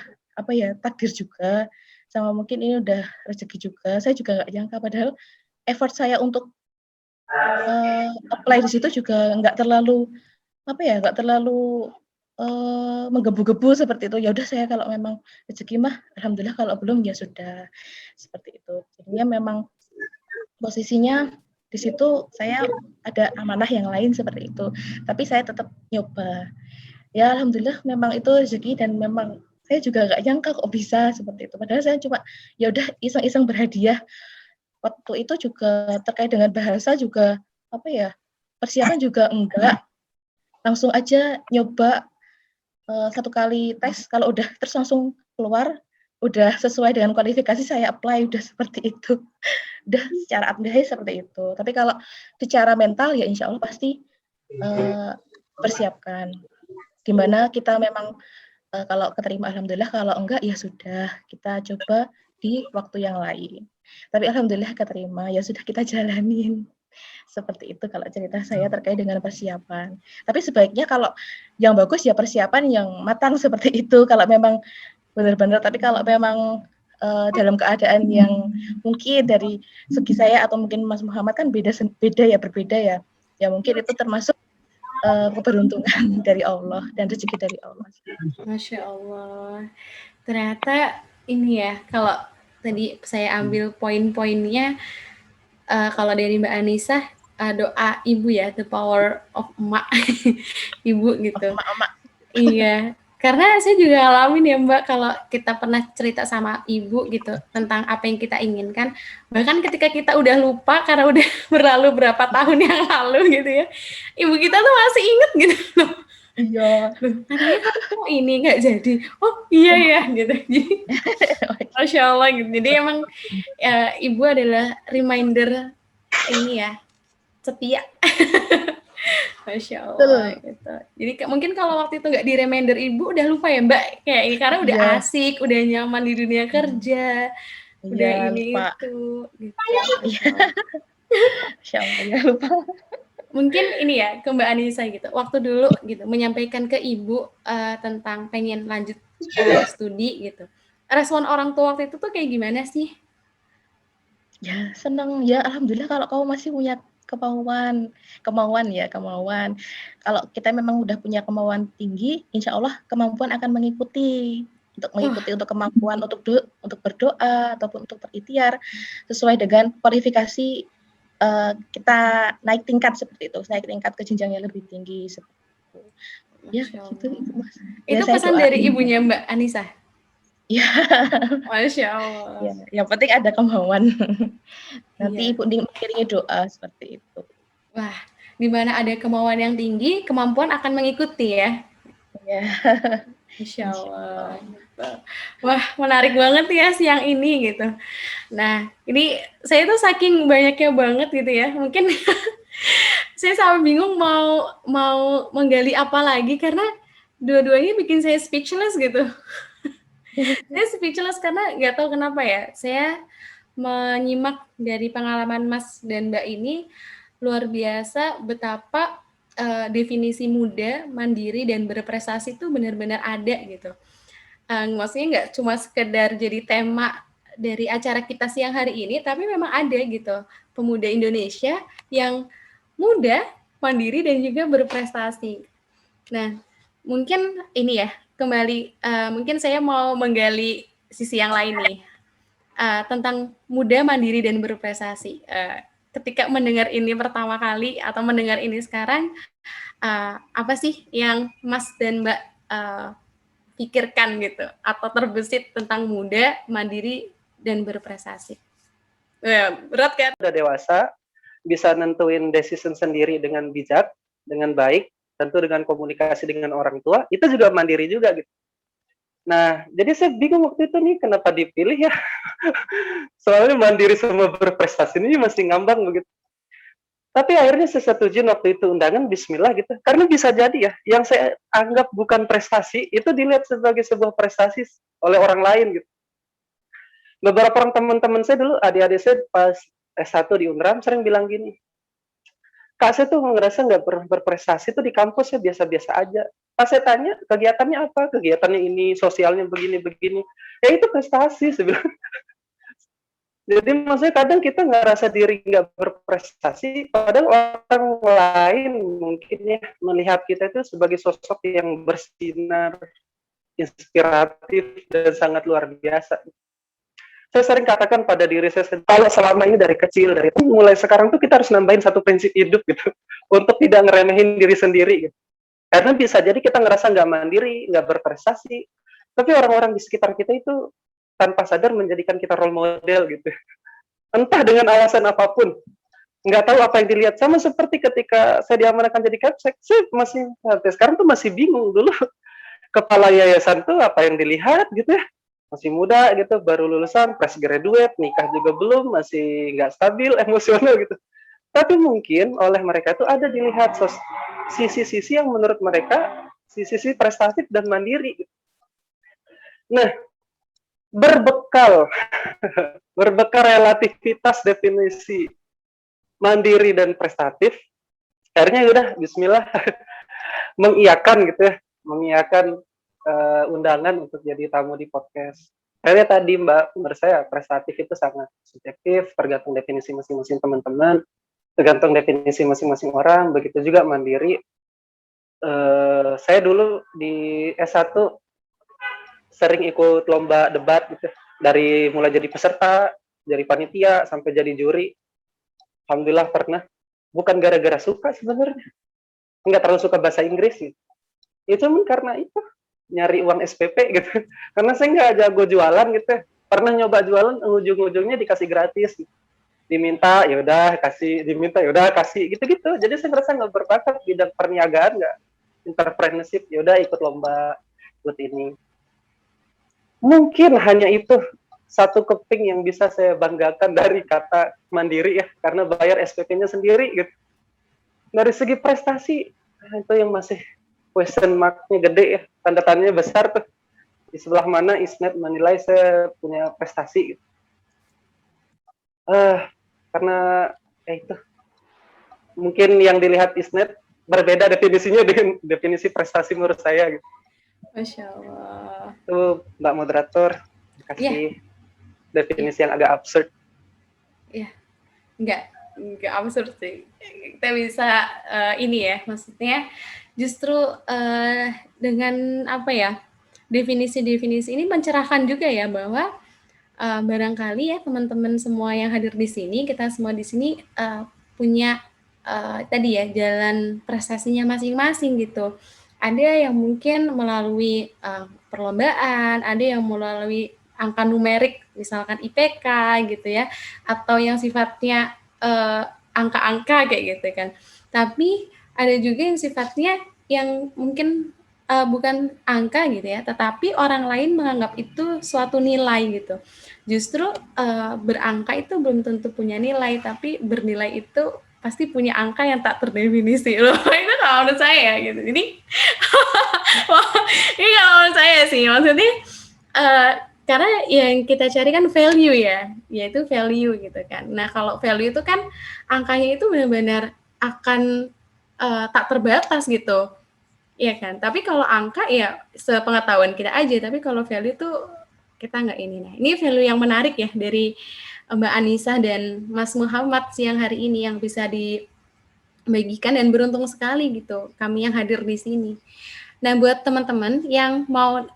takdir juga, sama mungkin ini udah rezeki juga, saya juga nggak nyangka, padahal effort saya untuk apply di situ juga nggak terlalu menggebu-gebu seperti itu. Ya udah saya kalau memang rezeki mah alhamdulillah, kalau belum ya sudah, seperti itu. Jadinya memang posisinya di situ saya ada amanah yang lain seperti itu. Tapi saya tetap nyoba. Ya alhamdulillah memang itu rezeki dan memang saya juga nggak nyangka kok bisa seperti itu. Padahal saya cuma ya udah iseng-iseng berhadiah. Waktu itu juga terkait dengan bahasa juga persiapan juga enggak. Langsung aja nyoba 1 kali tes, kalau udah terus langsung keluar, udah sesuai dengan kualifikasi saya apply, udah seperti itu. Udah secara administrasi seperti itu. Tapi kalau secara mental ya insya Allah pasti persiapkan. Di mana kita memang kalau keterima alhamdulillah, kalau enggak ya sudah, kita coba di waktu yang lain. Tapi alhamdulillah keterima, ya sudah kita jalanin. Seperti itu kalau cerita saya terkait dengan persiapan. Tapi sebaiknya kalau yang bagus ya persiapan yang matang seperti itu kalau memang benar-benar. Tapi kalau memang dalam keadaan yang mungkin dari segi saya atau mungkin Mas Muhammad kan berbeda ya. Ya mungkin itu termasuk keberuntungan dari Allah dan rezeki dari Allah. Masya Allah. Ternyata ini ya, kalau tadi saya ambil poin-poinnya, kalau dari Mbak Anissa, doa ibu ya, the power of emak, ibu gitu. Emak-emak. Iya, karena saya juga ngalamin ya Mbak, kalau kita pernah cerita sama ibu gitu tentang apa yang kita inginkan, bahkan ketika kita udah lupa karena udah berlalu berapa tahun yang lalu gitu ya, ibu kita tuh masih inget gitu loh. Iya. Katanya kok ini nggak jadi, oh iya ya gitu. Jadi Masya Allah gitu. Jadi emang ibu adalah reminder ini ya, setia. Masya Allah gitu. Jadi mungkin kalau waktu itu nggak di reminder ibu udah lupa ya Mbak, kayak ini karena udah asik, udah nyaman di dunia kerja, udah ini lupa. itu gitu. Masya Allah ya lupa. Mungkin ini ya ke Mbak Anissa gitu, waktu dulu gitu menyampaikan ke ibu tentang pengen lanjut studi gitu, respon orang tua waktu itu tuh kayak gimana sih? Ya senang ya, alhamdulillah kalau kamu masih punya kemauan. Kalau kita memang udah punya kemauan tinggi, insya Allah kemampuan akan mengikuti. Untuk kemampuan untuk berdoa ataupun untuk berikhtiar sesuai dengan kualifikasi kita naik tingkat seperti itu, naik tingkat ke jenjang yang lebih tinggi seperti itu. Ya, gitu Mas. Itu pesan dari ibunya Mbak Anissa? Ya. Masya Allah. Ya, yang penting ada kemauan. Nanti ibu mengiringi doa seperti itu. Wah, di mana ada kemauan yang tinggi, kemampuan akan mengikuti ya. Ya. Insya Allah. Wah, menarik banget ya siang ini gitu. Nah, ini saya tuh saking banyaknya banget gitu ya. Mungkin saya sampai bingung mau menggali apa lagi karena dua-duanya bikin saya speechless gitu. Saya speechless karena nggak tahu kenapa ya. Saya menyimak dari pengalaman Mas dan Mbak ini luar biasa betapa definisi muda, mandiri, dan berprestasi itu benar-benar ada gitu. Maksudnya nggak cuma sekedar jadi tema dari acara kita siang hari ini, tapi memang ada gitu pemuda Indonesia yang muda, mandiri, dan juga berprestasi. Nah, mungkin ini ya, kembali mungkin saya mau menggali sisi yang lain nih, tentang muda, mandiri, dan berprestasi. ketika mendengar ini pertama kali atau mendengar ini sekarang, apa sih yang Mas dan Mbak pikirkan gitu atau terbesit tentang muda, mandiri, dan berprestasi? Berat kan? Udah dewasa, bisa nentuin decision sendiri dengan bijak, dengan baik, tentu dengan komunikasi dengan orang tua, itu juga mandiri juga gitu. Nah, jadi saya bingung waktu itu nih kenapa dipilih ya. Soalnya mandiri sama berprestasi ini masih ngambang begitu. Tapi akhirnya saya setujuin waktu itu undangan, bismillah gitu. Karena bisa jadi ya, yang saya anggap bukan prestasi, itu dilihat sebagai sebuah prestasi oleh orang lain gitu. Beberapa orang teman-teman saya dulu, adik-adik saya pas S1 di Unram sering bilang gini, Kak saya tuh ngerasa nggak berprestasi tuh di kampus ya biasa-biasa aja. Pas saya tanya, kegiatannya apa? Kegiatannya ini, sosialnya begini-begini. Ya itu prestasi sebenarnya. Jadi maksudnya kadang kita ngerasa diri nggak berprestasi, padahal orang lain mungkin ya melihat kita itu sebagai sosok yang bersinar, inspiratif, dan sangat luar biasa. Saya sering katakan pada diri saya, kalau selama ini dari kecil, dari mulai sekarang tuh kita harus nambahin satu prinsip hidup gitu, untuk tidak ngeremehin diri sendiri gitu. Karena bisa jadi kita ngerasa nggak mandiri, nggak berprestasi, tapi orang-orang di sekitar kita itu tanpa sadar menjadikan kita role model gitu. Entah dengan alasan apapun, nggak tahu apa yang dilihat. Sama seperti ketika saya diamanahkan jadi kapsek, saya masih sampai sekarang tuh masih bingung dulu kepala yayasan tuh apa yang dilihat gitu ya. Masih muda gitu, baru lulusan, fresh graduate, nikah juga belum, masih nggak stabil emosional gitu. Tapi mungkin oleh mereka itu ada dilihat sisi-sisi yang menurut mereka sisi-sisi prestatif dan mandiri. Nah, berbekal relativitas definisi mandiri dan prestatif, akhirnya udah bismillah mengiyakan gitu ya, mengiyakan undangan untuk jadi tamu di podcast. Akhirnya tadi Mbak, menurut saya prestatif itu sangat subjektif, tergantung definisi masing-masing teman-teman, tergantung definisi masing-masing orang, begitu juga mandiri. Saya dulu di S1 sering ikut lomba debat gitu, dari mulai jadi peserta, jadi panitia, sampai jadi juri. Alhamdulillah pernah. Bukan gara-gara suka sebenarnya, nggak terlalu suka bahasa Inggris gitu. Itu karena itu nyari uang SPP gitu. Karena saya nggak jago jualan gitu. Pernah nyoba jualan, ujung-ujungnya dikasih gratis. Gitu. Diminta, yaudah kasih, diminta, yaudah kasih, gitu-gitu. Jadi saya ngerasa nggak berbakat bidang perniagaan, nggak entrepreneurship, yaudah ikut lomba, ikut ini. Mungkin hanya itu satu keping yang bisa saya banggakan dari kata mandiri ya, karena bayar SPP-nya sendiri gitu. Dari segi prestasi, itu yang masih question mark-nya gede ya, tanda tanyanya besar tuh. Di sebelah mana ISNET menilai saya punya prestasi gitu. Karena itu mungkin yang dilihat ISNET berbeda definisinya dengan definisi prestasi menurut saya gitu. Masya Allah. Itu Mbak Moderator kasih definisi yang agak absurd. Ya, nggak absurd sih. Kita bisa ini ya, maksudnya justru dengan apa ya, definisi-definisi ini mencerahkan juga ya bahwa barangkali ya teman-teman semua yang hadir di sini, kita semua di sini punya tadi ya jalan prestasinya masing-masing gitu. Ada yang mungkin melalui perlombaan, ada yang melalui angka numerik, misalkan IPK gitu ya, atau yang sifatnya angka-angka kayak gitu kan. Tapi ada juga yang sifatnya yang mungkin bukan angka gitu ya, tetapi orang lain menganggap itu suatu nilai gitu. Justru berangka itu belum tentu punya nilai, tapi bernilai itu pasti punya angka yang tak terdefinisi loh. Itu kalau menurut saya gitu. Jadi ini kalau menurut saya sih, maksudnya karena yang kita cari kan value ya, yaitu value gitu kan. Nah kalau value itu kan angkanya itu benar-benar akan tak terbatas gitu. Iya kan, tapi kalau angka ya sepengetahuan kita aja, tapi kalau value tuh kita nggak ini. Nah, ini value yang menarik ya dari Mbak Anissa dan Mas Muhammad siang hari ini yang bisa dibagikan dan beruntung sekali gitu kami yang hadir di sini. Nah, buat teman-teman yang mau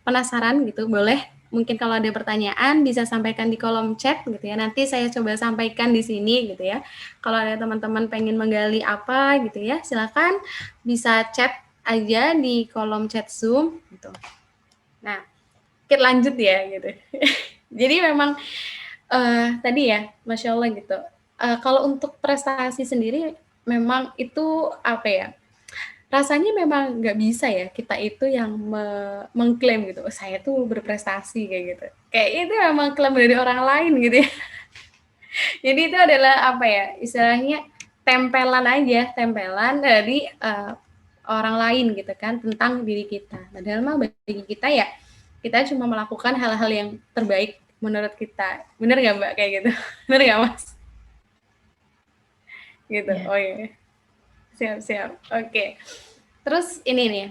penasaran gitu, boleh mungkin kalau ada pertanyaan bisa sampaikan di kolom chat gitu ya. Nanti saya coba sampaikan di sini gitu ya. Kalau ada teman-teman pengen menggali apa gitu ya, silakan bisa chat aja di kolom chat Zoom gitu. Nah, kita lanjut ya gitu. Jadi memang tadi ya, Masya Allah gitu. Kalau untuk prestasi sendiri, memang itu apa ya? Rasanya memang nggak bisa ya kita itu yang mengklaim gitu, "Oh, saya tuh berprestasi," kayak gitu. Kayak itu memang klaim dari orang lain gitu ya. Jadi itu adalah apa ya? Istilahnya tempelan aja, tempelan dari orang lain gitu kan tentang diri kita. Padahal mah bagi kita ya kita cuma melakukan hal-hal yang terbaik menurut kita. Bener nggak Mbak kayak gitu? Bener nggak Mas? Gitu. Ya. Oh iya. Siap-siap. Oke. Terus ini nih,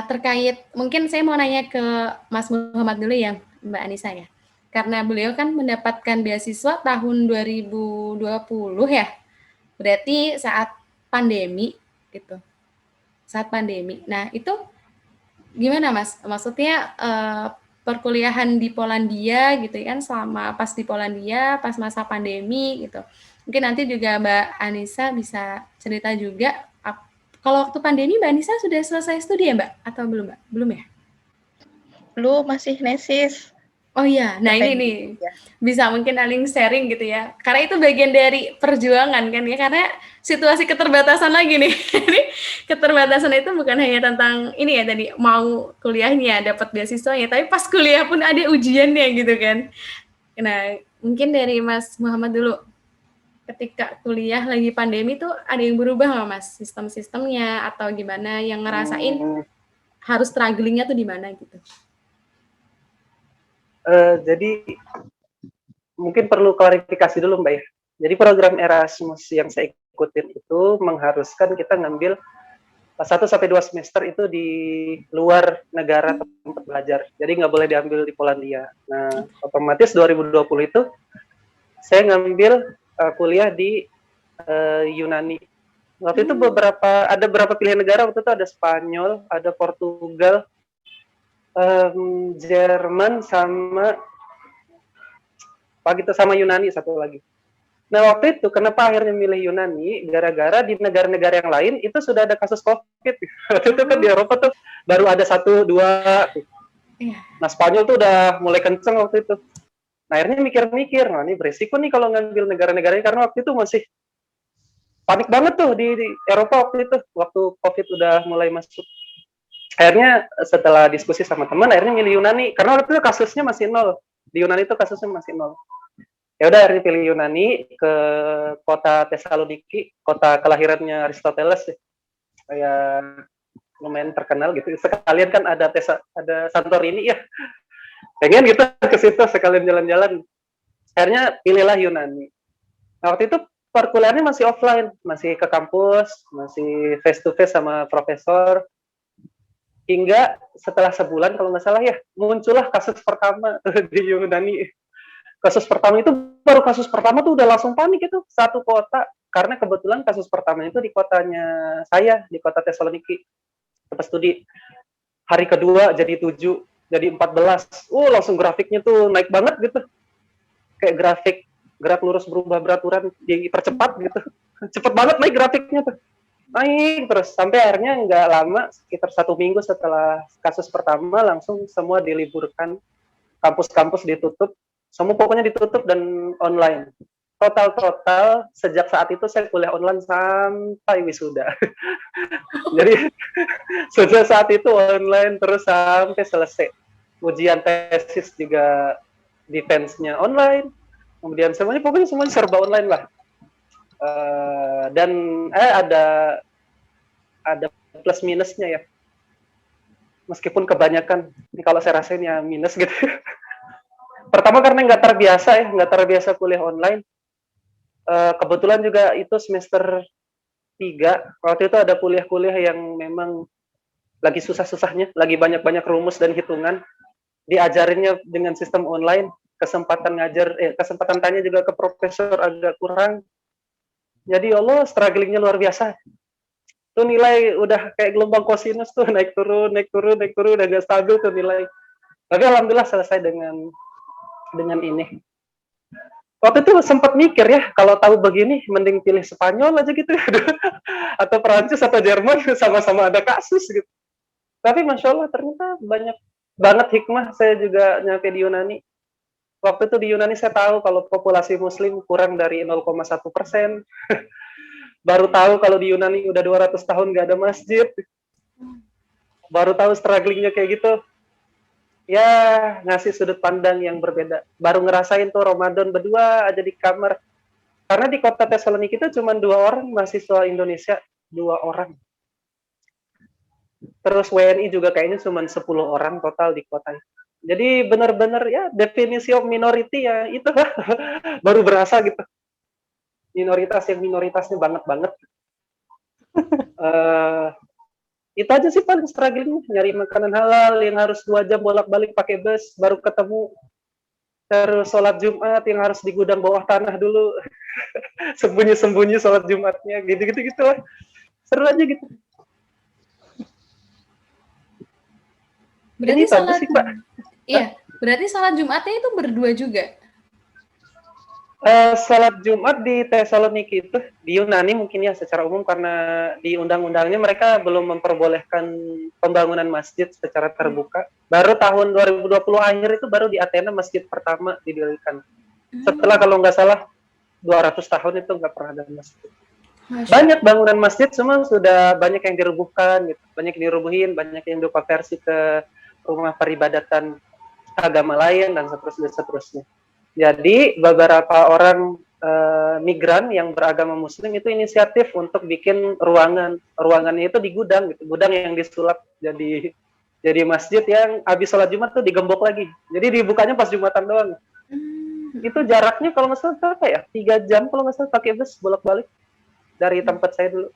terkait mungkin saya mau nanya ke Mas Muhammad dulu ya, Mbak Anissa ya. Karena beliau kan mendapatkan beasiswa tahun 2020 ya. Berarti saat pandemi gitu. Saat pandemi. Nah, itu gimana Mas? Maksudnya perkuliahan di Polandia gitu kan selama pas di Polandia, pas masa pandemi gitu. Mungkin nanti juga Mbak Anissa bisa cerita juga. Kalau waktu pandemi Mbak Anissa sudah selesai studi ya Mbak? Atau belum Mbak? Belum ya? Lu masih nesis. Oh iya, nah ini nih bisa mungkin Aling sharing gitu ya. Karena itu bagian dari perjuangan kan ya. Karena situasi keterbatasan lagi nih. Jadi keterbatasan itu bukan hanya tentang ini ya tadi mau kuliahnya dapat beasiswanya, tapi pas kuliah pun ada ujiannya gitu kan. Nah mungkin dari Mas Muhammad dulu. Ketika kuliah lagi pandemi tuh ada yang berubah nggak Mas? Sistem-sistemnya atau gimana yang ngerasain harus strugglingnya tuh di mana gitu? Jadi mungkin perlu klarifikasi dulu Mbak ya. Jadi program Erasmus yang saya ikutin itu mengharuskan kita ngambil 1 sampai 2 semester itu di luar negara tempat belajar. Jadi nggak boleh diambil di Polandia. Nah, otomatis 2020 itu saya ngambil kuliah di Yunani. Waktu itu ada beberapa pilihan negara, waktu itu ada Spanyol, ada Portugal, Jerman sama Yunani satu lagi. Nah waktu itu kenapa akhirnya milih Yunani? Gara-gara di negara-negara yang lain itu sudah ada kasus COVID. Waktu itu kan di Eropa tuh baru ada 1, 2. Nah Spanyol tuh udah mulai kenceng waktu itu. Nah akhirnya mikir-mikir, nah ini beresiko nih kalau ngambil negara-negara ini karena waktu itu masih panik banget tuh di Eropa waktu itu, waktu COVID udah mulai masuk. Akhirnya setelah diskusi sama teman, akhirnya milih Yunani karena waktu itu kasusnya masih 0. Di Yunani itu kasusnya masih 0. Ya udah akhirnya pilih Yunani ke kota Thessaloniki, kota kelahirannya Aristoteles ya. Kayak lumayan terkenal gitu. Sekalian kan ada Santorini ya. Pengen gitu ke situ sekalian jalan-jalan. Akhirnya pilihlah Yunani. Nah, waktu itu perkuliahannya masih offline, masih ke kampus, masih face to face sama profesor. Hingga setelah sebulan kalau nggak salah ya, muncullah kasus pertama di Yunani. Kasus pertama itu baru kasus pertama tuh udah langsung panik itu satu kota karena kebetulan kasus pertama itu di kotanya saya di kota Thessaloniki tempat studi. Hari kedua jadi 7, jadi 14. Langsung grafiknya tuh naik banget gitu. Kayak grafik gerak lurus berubah beraturan dipercepat gitu. Cepet banget naik grafiknya tuh. Naik terus sampai akhirnya nggak lama sekitar 1 minggu setelah kasus pertama langsung semua diliburkan, kampus-kampus ditutup. Semua pokoknya ditutup dan online. Total sejak saat itu saya kuliah online sampai wisuda. Jadi sejak saat itu online terus sampai selesai. Ujian tesis juga defense-nya online. Kemudian pokoknya semuanya serba online lah. Dan ada plus minusnya ya. Meskipun kebanyakan kalau saya rasain ya minus gitu. Pertama karena nggak terbiasa kuliah online. Kebetulan juga itu semester 3, waktu itu ada kuliah-kuliah yang memang lagi susah-susahnya, lagi banyak-banyak rumus dan hitungan. Diajarinnya dengan sistem online, kesempatan tanya juga ke profesor agak kurang. Jadi Allah strugglingnya luar biasa. Tuh nilai udah kayak gelombang kosinus tuh naik turun, udah nggak stabil tuh nilai. Tapi alhamdulillah selesai dengan ini. Waktu itu sempat mikir ya, kalau tahu begini mending pilih Spanyol aja gitu ya. Atau Perancis atau Jerman, sama-sama ada kasus gitu. Tapi Masya Allah ternyata banyak banget hikmah. Saya juga nyampe di Yunani. Waktu itu di Yunani saya tahu kalau populasi Muslim kurang dari 0,1%. Baru tahu kalau di Yunani udah 200 tahun nggak ada masjid. Baru tahu strugglingnya kayak gitu. Ya, ngasih sudut pandang yang berbeda. Baru ngerasain tuh Ramadan berdua aja di kamar. Karena di kota Tesalonika itu cuma 2 orang mahasiswa Indonesia, 2 orang. Terus WNI juga kayaknya cuma 10 orang total di kota. Jadi benar-benar ya definisi of minority ya itu baru berasa gitu. Minoritas yang minoritasnya banget. Itu aja sih paling struggling, nyari makanan halal yang harus 2 jam bolak-balik pakai bus baru ketemu. Terus sholat Jumat yang harus di gudang bawah tanah dulu. Sembunyi-sembunyi sholat Jumatnya, gitu-gitu lah. Seru aja gitu. Berarti Ini sholat, sih, Mbak. iya, berarti sholat Jumatnya itu berdua juga? Sholat Jumat di Tesalonika itu, di Yunani mungkin ya secara umum karena di undang-undangnya mereka belum memperbolehkan pembangunan masjid secara terbuka. Baru tahun 2020 akhir itu baru di Athena masjid pertama didirikan. Setelah kalau nggak salah 200 tahun itu nggak pernah ada masjid. Banyak bangunan masjid cuma sudah banyak yang dirubuhkan, gitu. Banyak yang dirubuhin, banyak yang dikonversi ke rumah peribadatan agama lain dan seterusnya. Jadi beberapa orang migran yang beragama Muslim itu inisiatif untuk bikin ruangannya itu di gudang, gitu. Gudang yang disulap jadi masjid yang habis sholat Jumat tuh digembok lagi. Jadi dibukanya pas Jumatan doang. Itu jaraknya kalau nggak salah berapa ya? 3 jam kalau nggak salah pakai bus bolak-balik dari tempat saya dulu.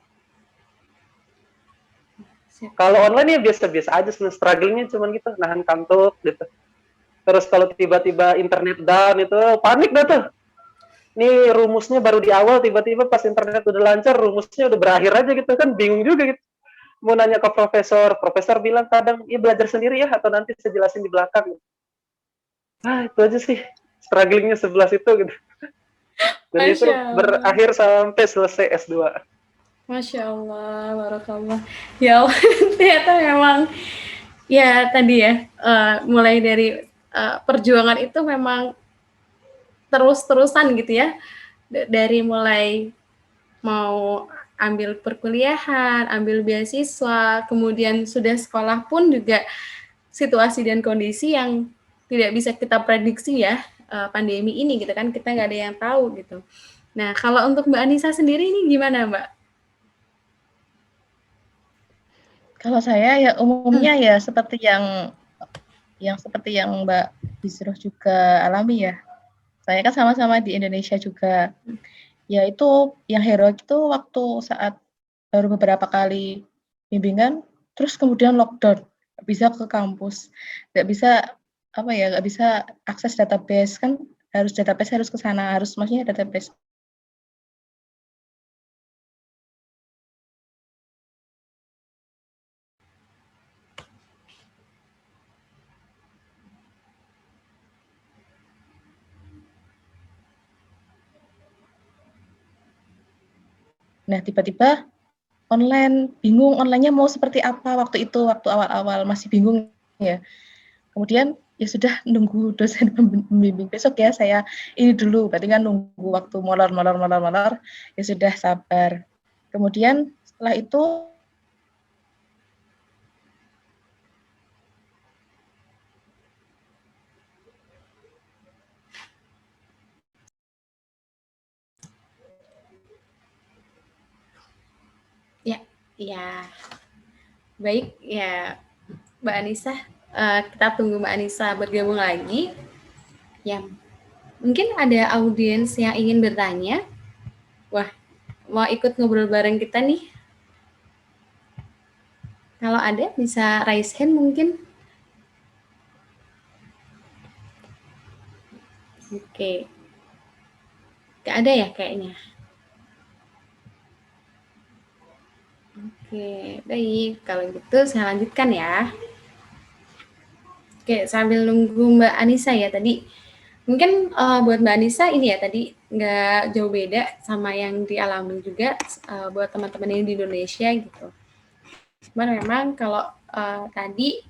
Kalau online ya biasa-biasa aja, strugglingnya cuman gitu, nahan kantuk gitu. Terus kalau tiba-tiba internet down itu panik dah tuh. Ini rumusnya baru di awal, tiba-tiba pas internet udah lancar, rumusnya udah berakhir aja gitu kan, bingung juga gitu. Mau nanya ke profesor bilang kadang, ya belajar sendiri ya, atau nanti saya jelasin di belakang. Itu aja sih, strugglingnya 11 itu gitu. Dan itu berakhir sampai selesai S2. Masya Allah, barakallah. Ya Allah, ternyata memang, ya tadi ya, mulai dari perjuangan itu memang terus-terusan gitu ya, dari mulai mau ambil perkuliahan, ambil beasiswa, kemudian sudah sekolah pun juga situasi dan kondisi yang tidak bisa kita prediksi ya, pandemi ini gitu kan, kita nggak ada yang tahu gitu. Nah, kalau untuk Mbak Anissa sendiri ini gimana, Mbak? Kalau saya ya umumnya ya seperti yang Mbak Bisroh juga alami ya. Saya kan sama-sama di Indonesia juga. Ya itu yang heroik itu waktu saat baru beberapa kali bimbingan, terus kemudian lockdown, nggak bisa ke kampus, nggak bisa nggak bisa akses database kan, database harus ke sana, maksudnya database. Nah, tiba-tiba online, bingung onlinenya mau seperti apa waktu itu, waktu awal-awal masih bingung ya. Kemudian ya sudah nunggu dosen pembimbing besok ya, saya ini dulu, berarti kan nunggu waktu molor, ya sudah sabar. Kemudian setelah itu Ya, baik ya Mbak Anissa, kita tunggu Mbak Anissa bergabung lagi. Ya, mungkin ada audiens yang ingin bertanya. Wah, mau ikut ngobrol bareng kita nih? Kalau ada bisa raise hand mungkin. Oke. Gak ada ya kayaknya. Oke, baik. Kalau gitu saya lanjutkan ya. Oke, sambil nunggu Mbak Anissa ya tadi. Mungkin buat Mbak Anissa ini ya tadi nggak jauh beda sama yang dialami juga buat teman-teman ini di Indonesia gitu. Cuman memang kalau tadi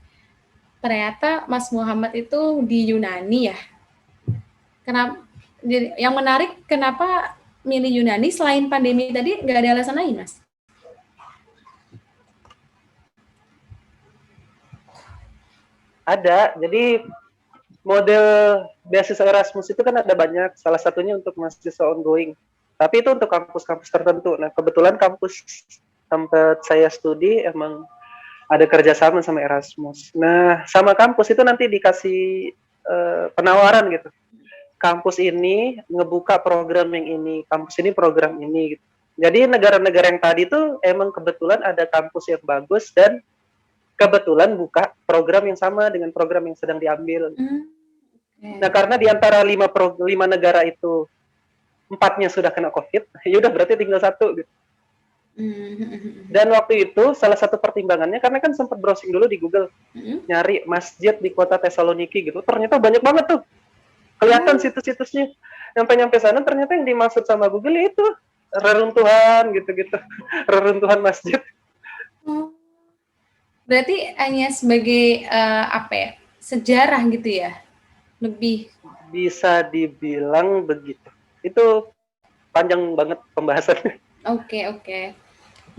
ternyata Mas Muhammad itu di Yunani ya. Kenapa? Yang menarik kenapa milih Yunani selain pandemi tadi nggak ada alasan lain, Mas? Ada, jadi model beasiswa Erasmus itu kan ada banyak, salah satunya untuk mahasiswa ongoing. Tapi itu untuk kampus-kampus tertentu. Nah, kebetulan kampus tempat saya studi emang ada kerjasama sama Erasmus. Nah, sama kampus itu nanti dikasih penawaran gitu. Kampus ini ngebuka program yang ini, kampus ini program ini gitu. Jadi negara-negara yang tadi tuh emang kebetulan ada kampus yang bagus dan kebetulan buka program yang sama dengan program yang sedang diambil. Nah, karena di antara 5 negara itu 4-nya sudah kena COVID, ya udah berarti tinggal 1 gitu. Dan waktu itu salah satu pertimbangannya karena kan sempat browsing dulu di Google, nyari masjid di kota Tesaloniki gitu. Ternyata banyak banget tuh. Kelihatan situs-situsnya. Nyampe sana ternyata yang dimaksud sama Google itu reruntuhan gitu-gitu. Reruntuhan masjid. Berarti hanya sebagai apa ya? Sejarah gitu ya. Lebih bisa dibilang begitu. Itu panjang banget pembahasannya. Oke.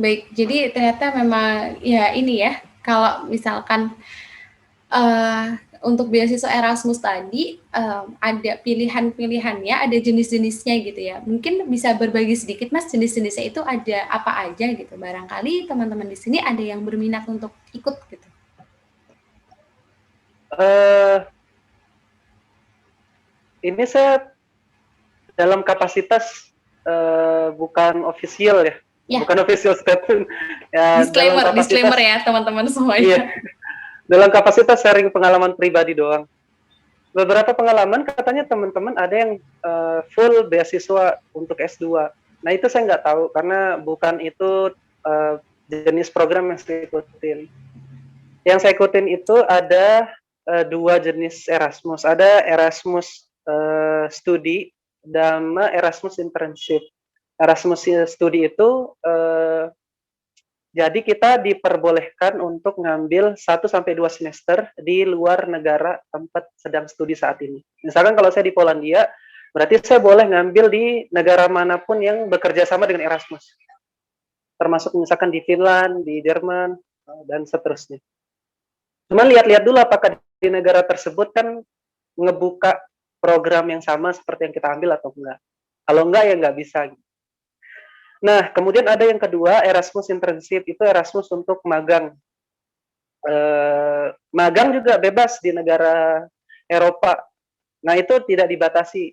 Baik, jadi ternyata memang ya ini ya, kalau misalkan untuk beasiswa Erasmus tadi ada pilihan-pilihannya, ada jenis-jenisnya gitu ya. Mungkin bisa berbagi sedikit Mas, jenis-jenisnya itu ada apa aja gitu. Barangkali teman-teman di sini ada yang berminat untuk ikut gitu. Ini saya dalam kapasitas bukan official ya. Bukan official statement. Ya, disclaimer ya teman-teman semuanya. Iya. Dalam kapasitas sharing pengalaman pribadi doang. Beberapa pengalaman katanya teman-teman ada yang full beasiswa untuk S2. Nah itu saya nggak tahu karena bukan itu jenis program yang saya ikutin. Yang saya ikutin itu ada 2 jenis Erasmus. Ada Erasmus studi dan Erasmus internship. Erasmus studi itu jadi kita diperbolehkan untuk ngambil 1-2 semester di luar negara tempat sedang studi saat ini. Misalkan kalau saya di Polandia, berarti saya boleh ngambil di negara manapun yang bekerja sama dengan Erasmus. Termasuk misalkan di Finland, di Jerman, dan seterusnya. Cuma lihat-lihat dulu apakah di negara tersebut kan ngebuka program yang sama seperti yang kita ambil atau enggak. Kalau enggak ya enggak bisa. Nah, kemudian ada yang kedua, Erasmus internship, itu Erasmus untuk magang. Magang juga bebas di negara Eropa. Nah, itu tidak dibatasi.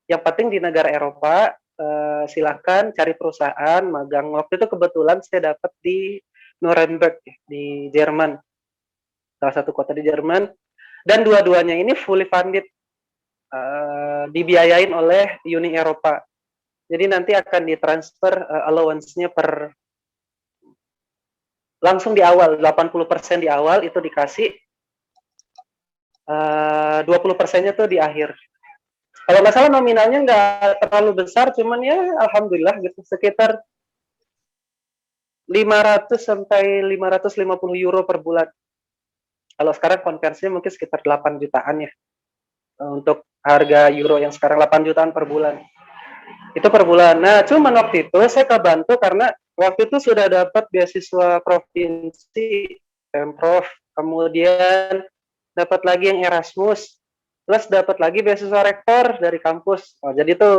Yang penting di negara Eropa, silakan cari perusahaan, magang. Waktu itu kebetulan saya dapat di Nuremberg, di Jerman. Salah satu kota di Jerman. Dan dua-duanya ini fully funded. Dibiayain oleh Uni Eropa. Jadi nanti akan ditransfer allowance-nya langsung di awal, 80% di awal itu dikasih, 20%-nya tuh di akhir. Kalau nggak salah nominalnya nggak terlalu besar, cuman ya alhamdulillah gitu, sekitar 500 sampai 550 euro per bulan. Kalau sekarang konversinya mungkin sekitar 8 jutaan ya. Untuk harga euro yang sekarang 8 jutaan per bulan. Itu per bulan. Nah, cuman waktu itu saya kebantu karena waktu itu sudah dapat beasiswa provinsi, Pemprov, kemudian dapat lagi yang Erasmus, plus dapat lagi beasiswa rektor dari kampus. Oh, jadi itu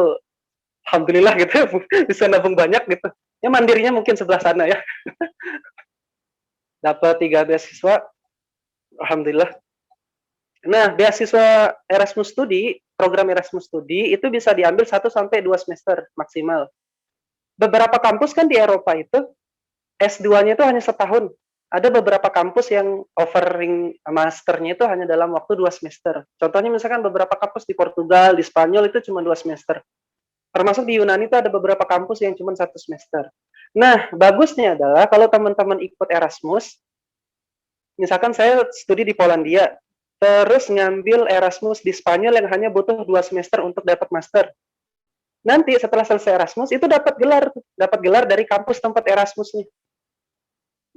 alhamdulillah gitu bisa nabung banyak gitu. Ya mandirinya mungkin sebelah sana ya. Dapat 3 beasiswa, alhamdulillah. Nah, beasiswa Erasmus Studi, program Erasmus Studi itu bisa diambil 1-2 semester maksimal. Beberapa kampus kan di Eropa itu S2-nya itu hanya setahun. Ada beberapa kampus yang offering masternya itu hanya dalam waktu 2 semester. Contohnya misalkan beberapa kampus di Portugal, di Spanyol itu cuma 2 semester. Termasuk di Yunani itu ada beberapa kampus yang cuma 1 semester. Nah, bagusnya adalah kalau teman-teman ikut Erasmus, misalkan saya studi di Polandia, terus ngambil Erasmus di Spanyol yang hanya butuh 2 semester untuk dapat master. Nanti setelah selesai Erasmus itu dapat gelar dari kampus tempat Erasmusnya.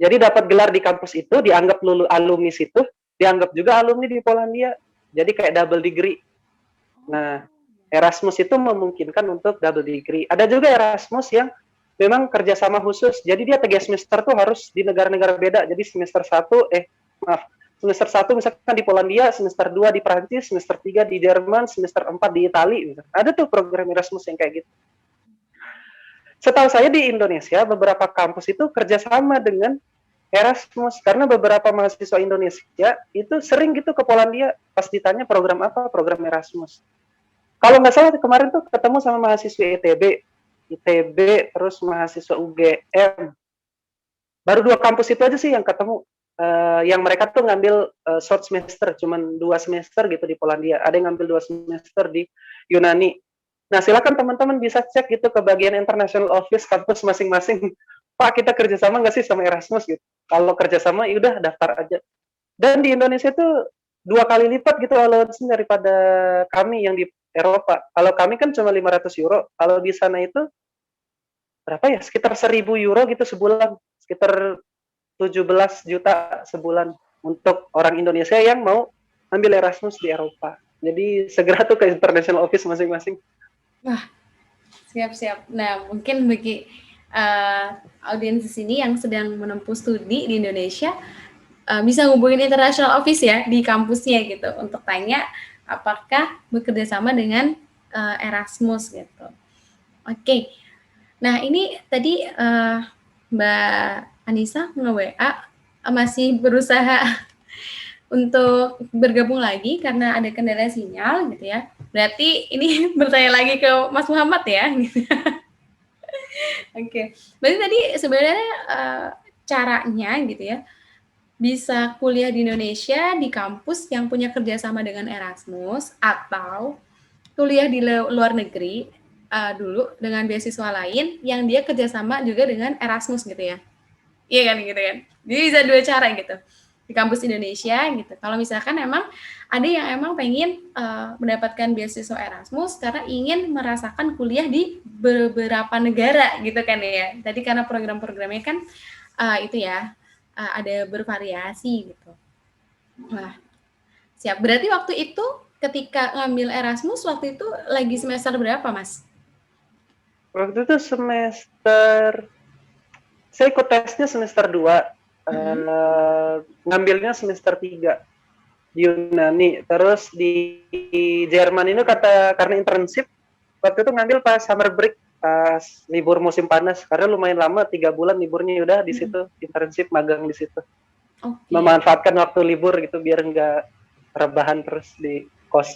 Jadi dapat gelar di kampus itu, dianggap lulu alumni situ, dianggap juga alumni di Polandia. Jadi kayak double degree. Nah, Erasmus itu memungkinkan untuk double degree. Ada juga Erasmus yang memang kerjasama khusus. Jadi dia 3 semester tuh harus di negara-negara beda. Jadi semester 1 misalkan di Polandia, semester 2 di Prancis, semester 3 di Jerman, semester 4 di Italia. Ada tuh program Erasmus yang kayak gitu. Setahu saya di Indonesia, beberapa kampus itu kerjasama dengan Erasmus. Karena beberapa mahasiswa Indonesia itu sering gitu ke Polandia, pas ditanya program apa, program Erasmus. Kalau nggak salah kemarin tuh ketemu sama mahasiswa ITB, terus mahasiswa UGM. Baru 2 kampus itu aja sih yang ketemu. Yang mereka tuh ngambil short semester, cuman 2 semester gitu di Polandia. Ada yang ngambil 2 semester di Yunani. Nah, silakan teman-teman bisa cek gitu ke bagian International Office kampus masing-masing. Pak, kita kerjasama nggak sih sama Erasmus gitu? Kalau kerjasama, ya udah daftar aja. Dan di Indonesia tuh 2 kali lipat gitu allowance daripada kami yang di Eropa. Kalau kami kan cuma 500 euro. Kalau di sana itu berapa ya? Sekitar 1.000 euro gitu sebulan. Sekitar 17 juta sebulan untuk orang Indonesia yang mau ambil Erasmus di Eropa. Jadi segera tuh ke International Office masing-masing. Wah, siap-siap. Nah, mungkin bagi audiens di sini yang sedang menempuh studi di Indonesia, bisa ngubungin International Office ya di kampusnya gitu untuk tanya apakah bekerja sama dengan Erasmus gitu. Oke. Nah, ini tadi Mbak Anissa nge-WA masih berusaha untuk bergabung lagi karena ada kendala sinyal gitu ya. Berarti ini bertanya lagi ke Mas Muhammad ya. Gitu. Oke. Berarti tadi sebenarnya caranya gitu ya, bisa kuliah di Indonesia di kampus yang punya kerjasama dengan Erasmus atau kuliah di luar negeri dulu dengan beasiswa lain yang dia kerjasama juga dengan Erasmus gitu ya. Iya kan gitu kan. Jadi bisa 2 cara gitu di kampus Indonesia gitu. Kalau misalkan emang ada yang emang pengen mendapatkan beasiswa Erasmus karena ingin merasakan kuliah di beberapa negara gitu kan ya. Tadi karena program-programnya kan itu ya ada bervariasi gitu. Wah, siap. Berarti waktu itu ketika ngambil Erasmus waktu itu lagi semester berapa, Mas? Waktu itu saya ikut tesnya semester 2. Ngambilnya semester 3 di Yunani. Terus di Jerman ini karena internship, waktu itu ngambil pas summer break, pas libur musim panas, karena lumayan lama, 3 bulan liburnya udah di situ, internship magang di situ. Okay. Memanfaatkan waktu libur gitu biar nggak rebahan terus di kos.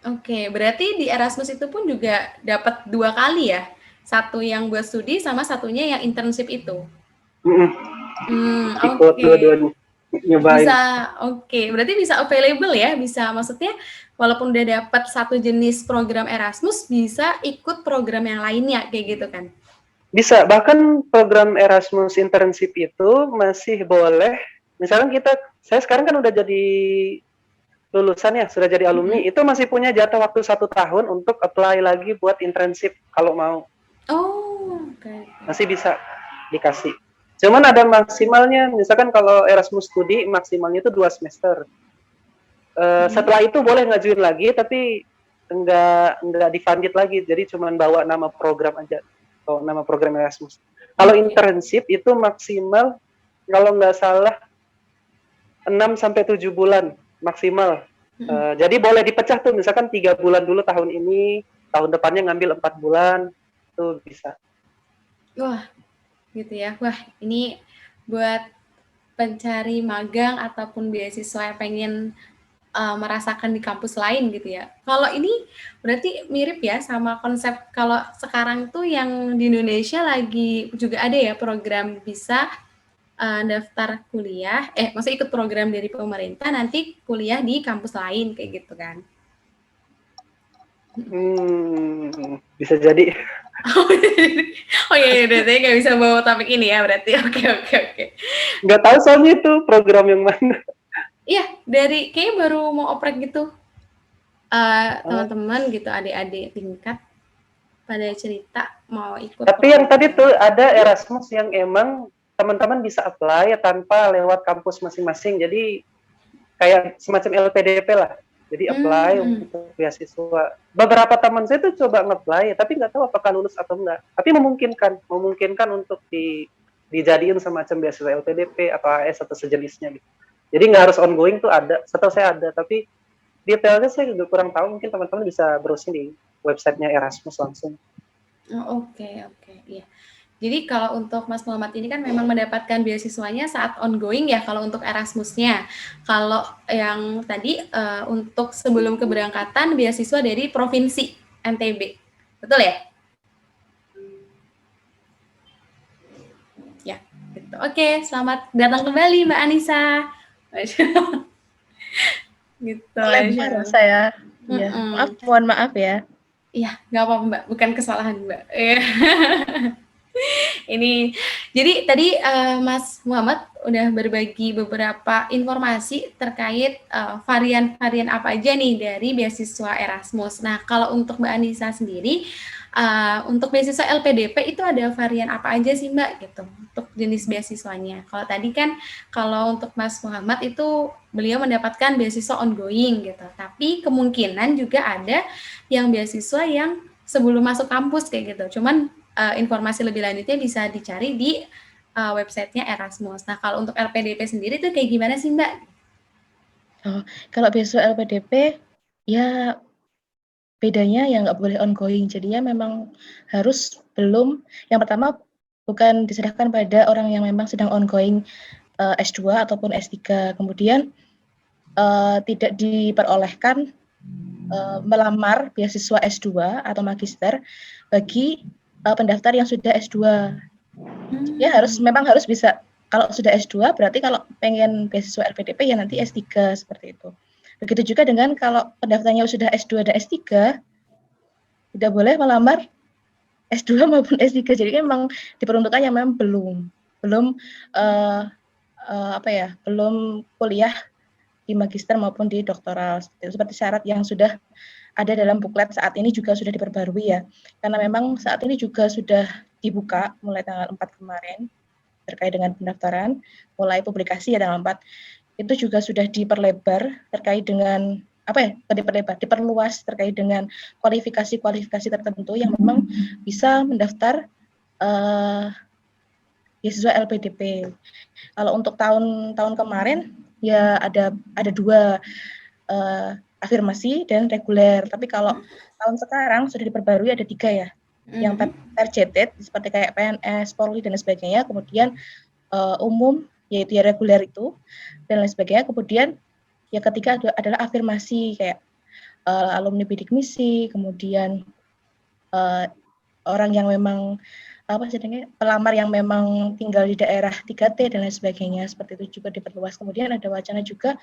Oke, berarti di Erasmus itu pun juga dapat 2 kali ya? Satu yang buat studi sama satunya yang internship itu? Ikut dua-duanya nyobain. Bisa, berarti bisa available ya, bisa maksudnya walaupun udah dapat satu jenis program Erasmus, bisa ikut program yang lainnya kayak gitu kan? Bisa, bahkan program Erasmus internship itu masih boleh. Misalkan saya sekarang kan udah jadi lulusan ya, sudah jadi alumni, itu masih punya jatah waktu 1 tahun untuk apply lagi buat internship kalau mau. Masih bisa dikasih. Cuman ada maksimalnya, misalkan kalau Erasmus studi maksimalnya itu 2 semester. Setelah itu boleh ngajuin lagi, tapi enggak difunded lagi, jadi cuman bawa nama program aja, atau nama program Erasmus. Kalau internship itu maksimal, kalau nggak salah 6-7 bulan maksimal. Jadi boleh dipecah tuh, misalkan 3 bulan dulu tahun ini, tahun depannya ngambil 4 bulan, tuh bisa. Wah, gitu ya. Wah, ini buat pencari magang ataupun beasiswa yang pengen merasakan di kampus lain gitu ya. Kalau ini berarti mirip ya sama konsep kalau sekarang tuh yang di Indonesia lagi juga ada ya program bisa daftar kuliah, maksudnya ikut program dari pemerintah nanti kuliah di kampus lain kayak gitu kan? Bisa jadi. Oh iya, udah saya nggak bisa bawa topik ini ya berarti. Oke. Nggak tahu soalnya itu program yang mana. Iya, dari kayaknya baru mau oprek gitu. Oh. Teman-teman gitu, adik-adik tingkat pada cerita mau ikut Tapi yang tadi program. tuh ada Erasmus yang emang teman-teman bisa apply ya tanpa lewat kampus masing-masing. Jadi kayak semacam LPDP lah. Jadi apply untuk beasiswa. Beberapa teman saya tuh coba nge-apply, tapi nggak tahu apakah lulus atau enggak. Tapi memungkinkan untuk dijadiin semacam beasiswa LPDP atau AS atau sejenisnya gitu. Jadi nggak harus ongoing tuh ada. Setahu saya ada, tapi detailnya saya juga kurang tahu. Mungkin teman-teman bisa browsing di websitenya Erasmus langsung. Oh, oke, iya. Jadi kalau untuk Mas Muhammad ini kan memang mendapatkan beasiswanya saat ongoing ya kalau untuk Erasmusnya. Kalau yang tadi untuk sebelum keberangkatan beasiswa dari Provinsi NTB. Betul ya? Ya, gitu. Oke, selamat datang kembali Mbak Anissa. Gitu. Lebar saya. Ya, mohon maaf ya. Iya, nggak apa-apa Mbak, bukan kesalahan Mbak. Ini, jadi tadi Mas Muhammad udah berbagi beberapa informasi terkait varian-varian apa aja nih dari beasiswa Erasmus. Nah, kalau untuk Mbak Anissa sendiri, untuk beasiswa LPDP itu ada varian apa aja sih Mbak gitu untuk jenis beasiswanya? Kalau tadi kan kalau untuk Mas Muhammad itu beliau mendapatkan beasiswa ongoing gitu, tapi kemungkinan juga ada yang beasiswa yang sebelum masuk kampus kayak gitu. Cuman informasi lebih lanjutnya bisa dicari di websitenya Erasmus. Nah, kalau untuk LPDP sendiri itu kayak gimana sih Mbak? Oh, kalau beasiswa LPDP ya bedanya ya nggak boleh ongoing, jadinya memang harus yang pertama bukan diserahkan pada orang yang memang sedang ongoing S2 ataupun S3, kemudian tidak diperolehkan melamar beasiswa S2 atau magister bagi pendaftar yang sudah S2. Ya memang harus bisa, kalau sudah S2 berarti kalau pengen beasiswa LPDP ya nanti S3 seperti itu. Begitu juga dengan kalau pendaftarnya sudah S2 dan S3, tidak boleh melamar S2 maupun S3. Jadi memang diperuntukkan yang memang belum kuliah di magister maupun di doktoral. Seperti syarat yang sudah ada dalam buklet saat ini juga sudah diperbarui ya. Karena memang saat ini juga sudah dibuka mulai tanggal 4 kemarin terkait dengan pendaftaran, mulai publikasi ya tanggal 4. Itu juga sudah diperlebar terkait dengan diperluas terkait dengan kualifikasi tertentu yang memang bisa mendaftar beasiswa LPDP. Kalau untuk tahun kemarin ya ada 2 afirmasi dan reguler. Tapi kalau tahun sekarang sudah diperbarui ada 3 ya. Yang targeted seperti kayak PNS, Polri dan sebagainya. Kemudian umum yaitu ya reguler itu dan lain sebagainya. Kemudian yang ketiga adalah afirmasi kayak alumni bidik misi, kemudian orang yang memang pelamar yang memang tinggal di daerah 3T dan lain sebagainya, seperti itu juga diperluas. Kemudian ada wacana juga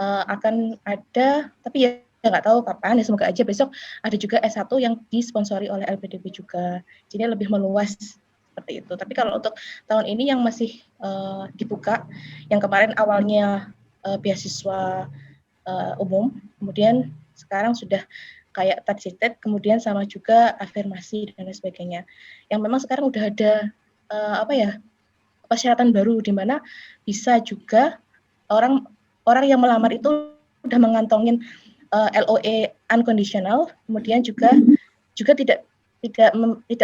akan ada, tapi ya nggak tahu kapan, ya semoga aja besok ada juga S1 yang disponsori oleh LPDP juga. Jadi lebih meluas seperti itu. Tapi kalau untuk tahun ini yang masih dibuka, yang kemarin awalnya beasiswa umum, kemudian sekarang sudah kayak targeted, kemudian sama juga afirmasi dan lain sebagainya. Yang memang sekarang udah ada persyaratan baru di mana bisa juga orang yang melamar itu udah mengantongin LOE unconditional, kemudian juga tidak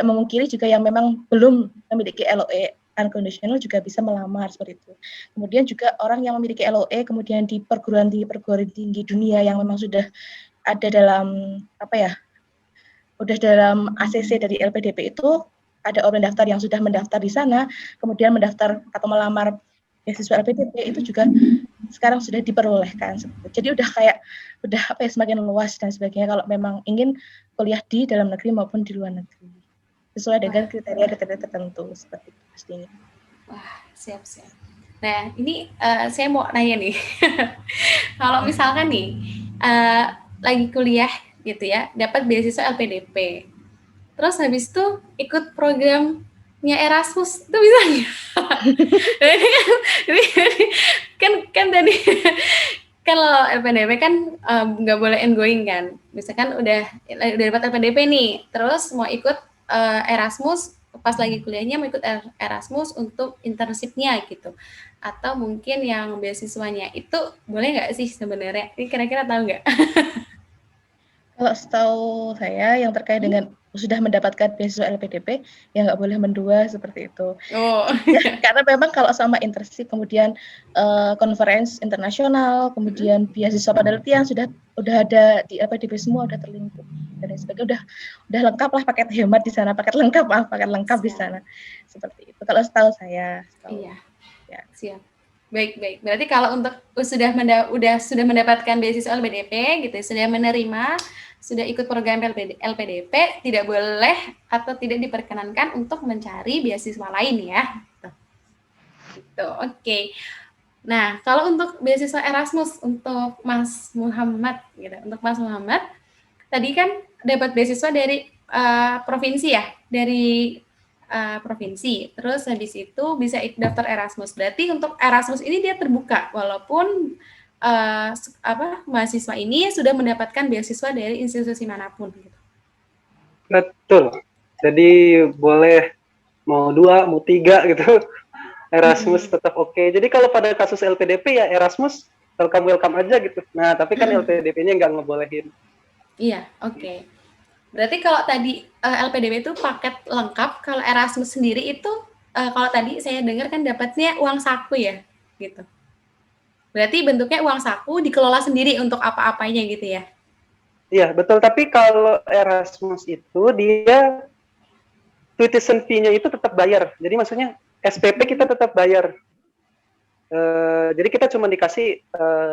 memungkiri juga yang memang belum memiliki LOE unconditional juga bisa melamar seperti itu. Kemudian juga orang yang memiliki LOE kemudian di perguruan tinggi dunia yang memang sudah ada dalam udah dalam ACC dari LPDP itu, ada orang daftar yang sudah mendaftar di sana, kemudian mendaftar atau melamar beasiswa LPDP itu juga sekarang sudah diperbolehkan. Jadi udah semakin luas dan sebagainya kalau memang ingin kuliah di dalam negeri maupun di luar negeri sesuai dengan kriteria tertentu seperti itu pastinya. Wah, siap. Nah, ini saya mau nanya nih, kalau misalkan nih lagi kuliah gitu ya, dapat beasiswa LPDP, terus habis itu ikut programnya Erasmus, itu bisa nggak? kan tadi Kalau LPDP kan nggak boleh ongoing kan. Misalkan udah dapat LPDP nih, terus mau ikut Erasmus, pas lagi kuliahnya mau ikut Erasmus untuk internship-nya gitu. Atau mungkin yang beasiswanya itu boleh nggak sih sebenarnya? Ini kira-kira tahu nggak? Kalau setahu saya yang terkait dengan sudah mendapatkan beasiswa LPDP, ya nggak boleh mendua seperti itu. Oh, Ya, karena memang kalau sama internship, kemudian conference internasional, kemudian beasiswa penelitian udah ada di LPDP semua, udah terlingkup dan sebagainya, udah lengkap lah, paket hemat di sana, paket lengkap di sana, seperti itu. Kalau setahu saya. Iya. Ya. Siap. Baik. Berarti kalau untuk sudah mendapatkan beasiswa LPDP gitu, sudah menerima, sudah ikut program LPDP, tidak boleh atau tidak diperkenankan untuk mencari beasiswa lain ya. Gitu. Oke. Nah, kalau untuk beasiswa Erasmus untuk Mas Muhammad gitu, tadi kan dapat beasiswa dari provinsi ya, dari provinsi. Terus habis itu bisa daftar Erasmus. Berarti untuk Erasmus ini dia terbuka walaupun mahasiswa ini sudah mendapatkan beasiswa dari institusi manapun gitu. Betul. Jadi boleh mau 2, mau 3 gitu. Erasmus tetap oke. Jadi kalau pada kasus LPDP ya Erasmus welcome aja gitu. Nah, tapi kan LPDP-nya nggak ngebolehin. Iya, oke. Berarti kalau tadi LPDP itu paket lengkap, kalau Erasmus sendiri itu kalau tadi saya dengar kan dapatnya uang saku ya, gitu. Berarti bentuknya uang saku dikelola sendiri untuk apa-apanya gitu ya? Iya, betul. Tapi kalau Erasmus itu dia tuition fee-nya itu tetap bayar. Jadi maksudnya SPP kita tetap bayar. Jadi kita cuma dikasih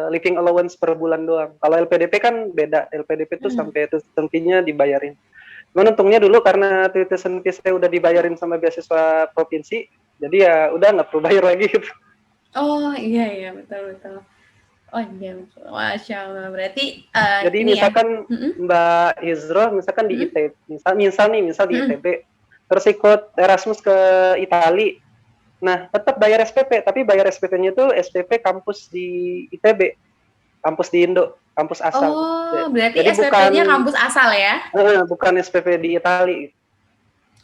living allowance per bulan doang. Kalau LPDP kan beda. LPDP itu sampai tuition fee-nya dibayarin. Cuman untungnya dulu karena tuition fee saya udah dibayarin sama beasiswa provinsi, jadi ya udah nggak perlu bayar lagi gitu. Oh iya betul. Oh iya, Masya Allah. Berarti jadi ini misalkan ya. Mbak Izro misalkan di ITB, misal di ITB, terus ikut Erasmus ke Itali, nah tetap bayar SPP, tapi bayar SPP-nya itu SPP kampus di ITB, kampus di Indo, kampus asal. Oh, berarti jadi SPP-nya kampus asal ya? Bukan SPP di Itali.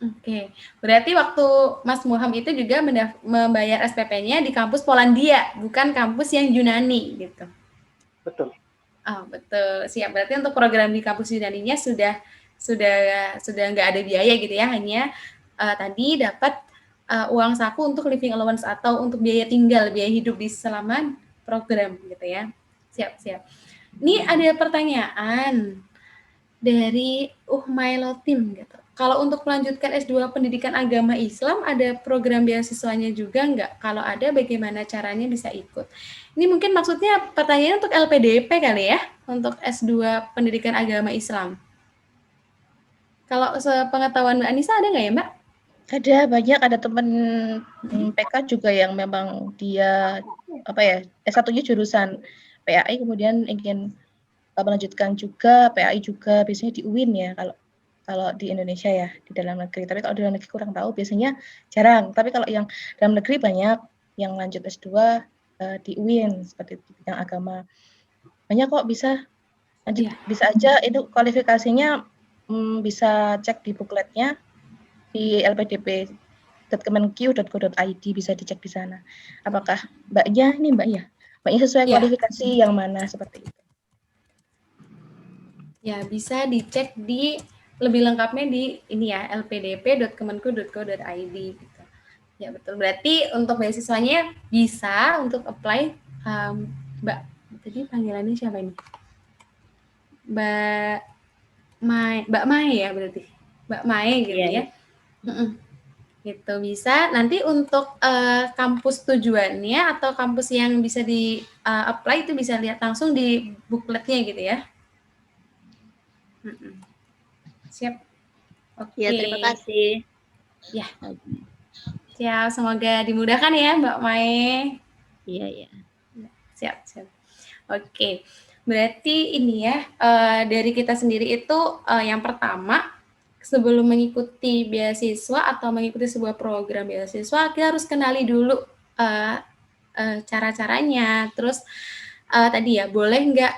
Oke, berarti waktu Mas Muhammad itu juga membayar SPP-nya di kampus Polandia, bukan kampus yang Yunani gitu. Betul. Oh, betul. Siap. Berarti untuk program di kampus Yunaninya sudah nggak ada biaya gitu ya, hanya tadi dapat uang saku untuk living allowance atau untuk biaya tinggal, biaya hidup di selama program gitu ya. Siap. Ini ada pertanyaan dari Uhmailotin gitu. Kalau untuk melanjutkan S2 Pendidikan Agama Islam, ada program beasiswanya juga nggak? Kalau ada, bagaimana caranya bisa ikut? Ini mungkin maksudnya pertanyaan untuk LPDP kali ya, untuk S2 Pendidikan Agama Islam. Kalau sepengetahuan Mbak Anissa ada nggak ya, Mbak? Ada, banyak, ada teman PK juga yang memang dia S1-nya jurusan PAI, kemudian ingin melanjutkan juga PAI juga, biasanya di UIN ya kalau di Indonesia ya, di dalam negeri. Tapi kalau di dalam negeri kurang tahu, biasanya jarang. Tapi kalau yang dalam negeri banyak yang lanjut S2 di UIN seperti di bidang agama. Banyak kok bisa lanjut, bisa aja itu kualifikasinya bisa cek di bookletnya di lpdp.kemenq.go.id, bisa dicek di sana. Apakah Mbaknya sesuai kualifikasi yang mana seperti itu. Ya, bisa dicek di lebih lengkapnya di ini ya, lpdp.kemenq.go.id gitu. Ya, betul. Berarti untuk beasiswanya bisa untuk apply Mbak, tadi panggilannya siapa ini? Mbak Mai ya berarti. Mbak Mai gitu ya. Gitu bisa. Nanti untuk kampus tujuannya atau kampus yang bisa di apply itu bisa lihat langsung di bookletnya gitu ya. Siap. Oke. Ya, terima kasih. Ya. Siap, semoga dimudahkan ya Mbak Mae. Iya. Siap. Oke. Berarti ini ya, dari kita sendiri itu yang pertama, sebelum mengikuti beasiswa atau mengikuti sebuah program beasiswa, kita harus kenali dulu cara-caranya, terus tadi ya boleh nggak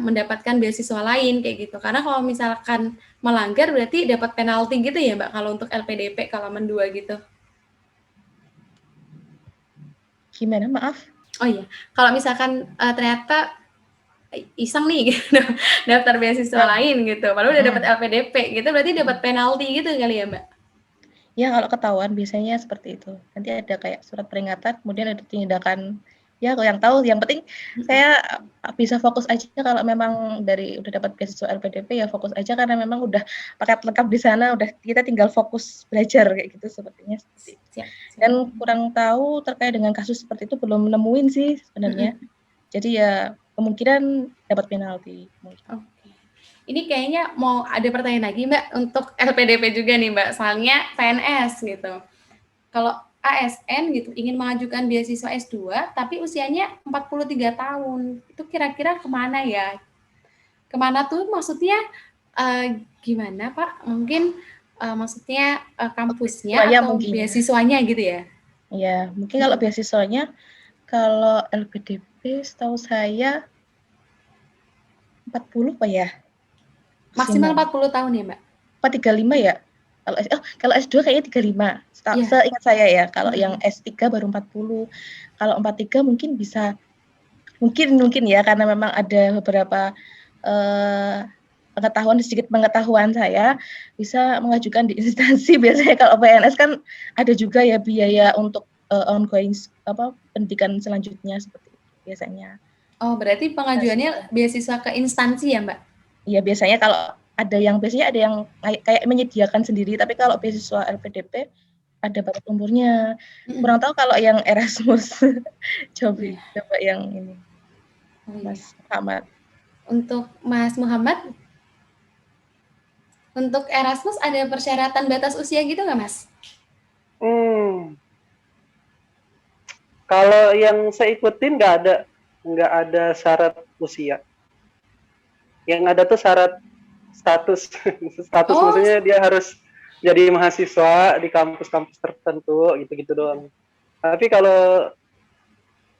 mendapatkan beasiswa lain kayak gitu. Karena kalau misalkan melanggar berarti dapat penalti gitu ya Mbak kalau untuk LPDP halaman 2 gitu. Gimana, maaf? Oh iya, kalau misalkan ternyata iseng nih gitu, daftar beasiswa lain gitu, padahal udah dapat LPDP gitu, berarti dapat penalti gitu kali ya Mbak? Ya kalau ketahuan biasanya seperti itu. Nanti ada kayak surat peringatan, kemudian ada tindakan. Ya kalau yang tahu, yang penting saya bisa fokus aja kalau memang udah dapat beasiswa LPDP ya fokus aja karena memang udah paket lengkap di sana, udah kita tinggal fokus belajar kayak gitu sepertinya. Siap. Dan kurang tahu terkait dengan kasus seperti itu belum nemuin sih sebenarnya. Jadi ya kemungkinan dapat penalti. Oke. Ini kayaknya mau ada pertanyaan lagi Mbak untuk LPDP juga nih Mbak, soalnya PNS gitu. Kalau ASN gitu ingin mengajukan beasiswa S2 tapi usianya 43 tahun, itu kira-kira kemana ya? Kemana tuh maksudnya gimana Pak? Mungkin maksudnya kampusnya atau mungkin. beasiswanya gitu ya? Ya, mungkin kalau beasiswanya, kalau LPDP setahu saya 40 Pak ya? Maksimal 40 tahun ya Mbak? Apa 35 ya? Kalau S2 kayaknya 35, seingat saya ya. Kalau yang S3 baru 40. Kalau 43 mungkin bisa, mungkin ya, karena memang ada beberapa sedikit pengetahuan saya, bisa mengajukan di instansi. Biasanya kalau PNS kan ada juga ya biaya untuk ongoing pendidikan selanjutnya seperti itu biasanya. Oh, berarti pengajuannya beasiswa ke instansi ya, Mbak? Iya, biasanya kalau biasanya ada yang kayak menyediakan sendiri, tapi kalau beasiswa LPDP ada batas umurnya. Kurang tahu kalau yang Erasmus. Coba yang ini. Mas Muhammad. Untuk Mas Muhammad, untuk Erasmus ada persyaratan batas usia gitu nggak, Mas? Kalau yang saya ikutin nggak ada syarat usia. Yang ada tuh syarat status. Maksudnya dia harus jadi mahasiswa di kampus-kampus tertentu, gitu-gitu doang. Tapi kalau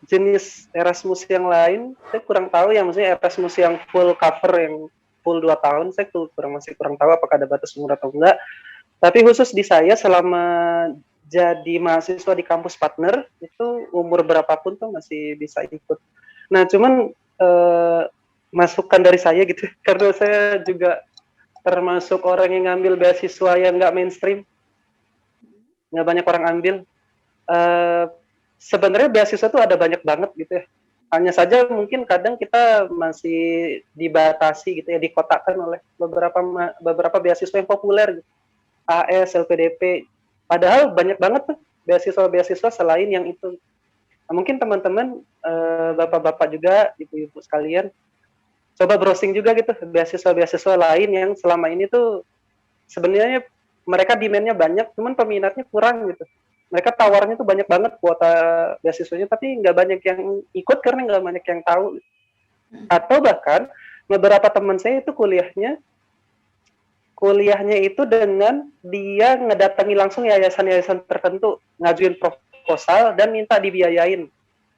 jenis Erasmus yang lain, saya kurang tahu ya, maksudnya Erasmus yang full cover, yang full 2 tahun, saya masih kurang tahu apakah ada batas umur atau enggak. Tapi khusus di saya, selama jadi mahasiswa di kampus partner, itu umur berapapun tuh masih bisa ikut. Nah, cuman masukan dari saya gitu, karena saya juga termasuk orang yang ngambil beasiswa yang nggak mainstream, nggak banyak orang ambil. Sebenarnya beasiswa tuh ada banyak banget gitu ya. Hanya saja mungkin kadang kita masih dibatasi gitu ya, dikotakkan oleh beberapa beasiswa yang populer gitu. AS, LPDP. Padahal banyak banget tuh beasiswa-beasiswa selain yang itu. Nah, mungkin teman-teman, bapak-bapak juga, ibu-ibu sekalian, coba browsing juga gitu beasiswa-beasiswa lain yang selama ini tuh sebenarnya mereka demand-nya banyak, cuman peminatnya kurang gitu. Mereka tawarnya tuh banyak banget kuota beasiswanya, tapi nggak banyak yang ikut karena nggak banyak yang tahu. Atau bahkan beberapa teman saya itu kuliahnya itu dengan dia ngedatangi langsung yayasan-yayasan tertentu, ngajuin proposal dan minta dibiayain.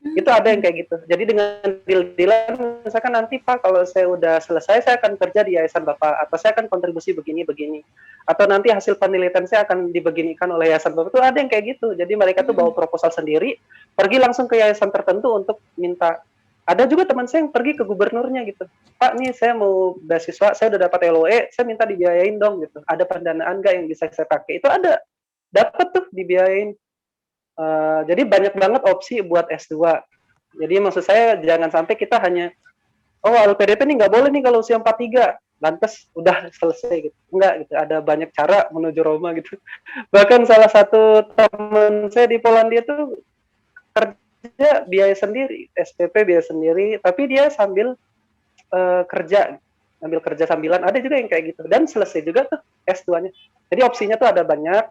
Itu ada yang kayak gitu. Jadi dengan deal-dealan, misalkan nanti Pak, kalau saya udah selesai, saya akan kerja di yayasan Bapak, atau saya akan kontribusi begini-begini. Atau nanti hasil penelitian saya akan dibeginikan oleh yayasan Bapak. Itu ada yang kayak gitu. Jadi mereka tuh bawa proposal sendiri, pergi langsung ke yayasan tertentu untuk minta. Ada juga teman saya yang pergi ke gubernurnya gitu. Pak, nih saya mau beasiswa, saya udah dapat LOE, saya minta dibiayain dong gitu. Ada pendanaan nggak yang bisa saya pakai? Itu ada. Dapat tuh dibiayain. Jadi banyak banget opsi buat S2. Jadi maksud saya jangan sampai kita hanya, LPDP nih nggak boleh nih kalau usia 43, lantas udah selesai gitu. Enggak gitu, ada banyak cara menuju Roma gitu. Bahkan salah satu teman saya di Polandia tuh kerja biaya sendiri, SPP biaya sendiri, tapi dia sambil ambil kerja sambilan, ada juga yang kayak gitu. Dan selesai juga tuh S2-nya. Jadi opsinya tuh ada banyak,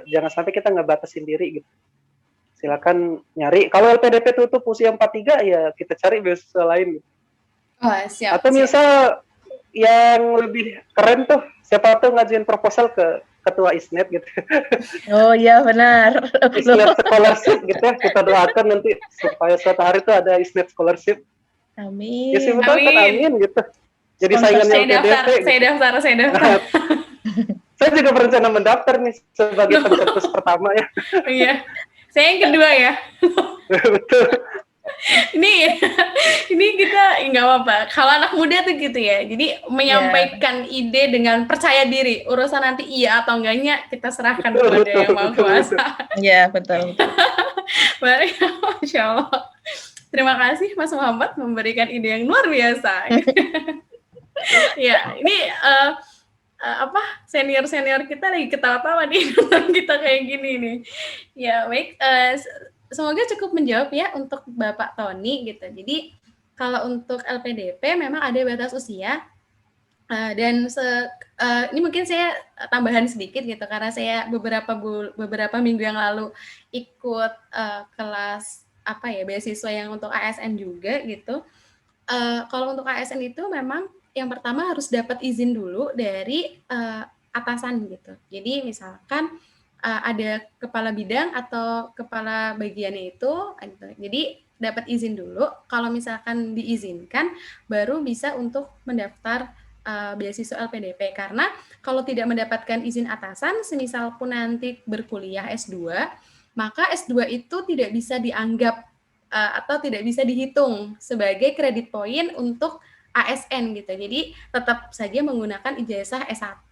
jangan sampai kita ngebatasin diri gitu. Silakan nyari. Kalau LPDP tutup usia 43, ya kita cari beasiswa lain gitu. Siap. Atau misal yang lebih keren tuh, siapa tuh ngajuin proposal ke ketua ISNET gitu. Oh iya benar. ISNET scholarship gitu ya. Kita doakan nanti supaya suatu hari itu ada ISNET scholarship. Ya sih Amin. betul kan, Amin. amin gitu. Jadi Sponsor saingannya Saya daftar, LPDP saya gitu. daftar, saya daftar. Saya juga berencana mendaftar nih sebagai pencetus pertama ya. Iya. Saya yang kedua ya. Betul. Ini kita nggak apa-apa. Kalau anak muda tuh gitu ya. Jadi menyampaikan ide dengan percaya diri. Urusan nanti iya atau enggaknya kita serahkan kepada Yang Maha Kuasa. Iya betul. Baik, Masya Allah. Terima kasih Mas Muhammad memberikan ide yang luar biasa. Ya, ini senior kita lagi ketawa-tawa nih nonton kita kayak gini nih. Ya baik, semoga cukup menjawab ya untuk Bapak Tony gitu. Jadi kalau untuk LPDP memang ada batas usia dan ini mungkin saya tambahan sedikit gitu karena saya beberapa minggu yang lalu ikut kelas beasiswa yang untuk ASN juga gitu. Kalau untuk ASN itu memang yang pertama harus dapat izin dulu dari atasan gitu. Jadi misalkan ada kepala bidang atau kepala bagiannya itu, gitu. Jadi dapat izin dulu. Kalau misalkan diizinkan, baru bisa untuk mendaftar beasiswa LPDP. Karena kalau tidak mendapatkan izin atasan, semisal pun nanti berkuliah S2, maka S2 itu tidak bisa dianggap atau tidak bisa dihitung sebagai kredit poin untuk ASN gitu. Jadi tetap saja menggunakan ijazah S1.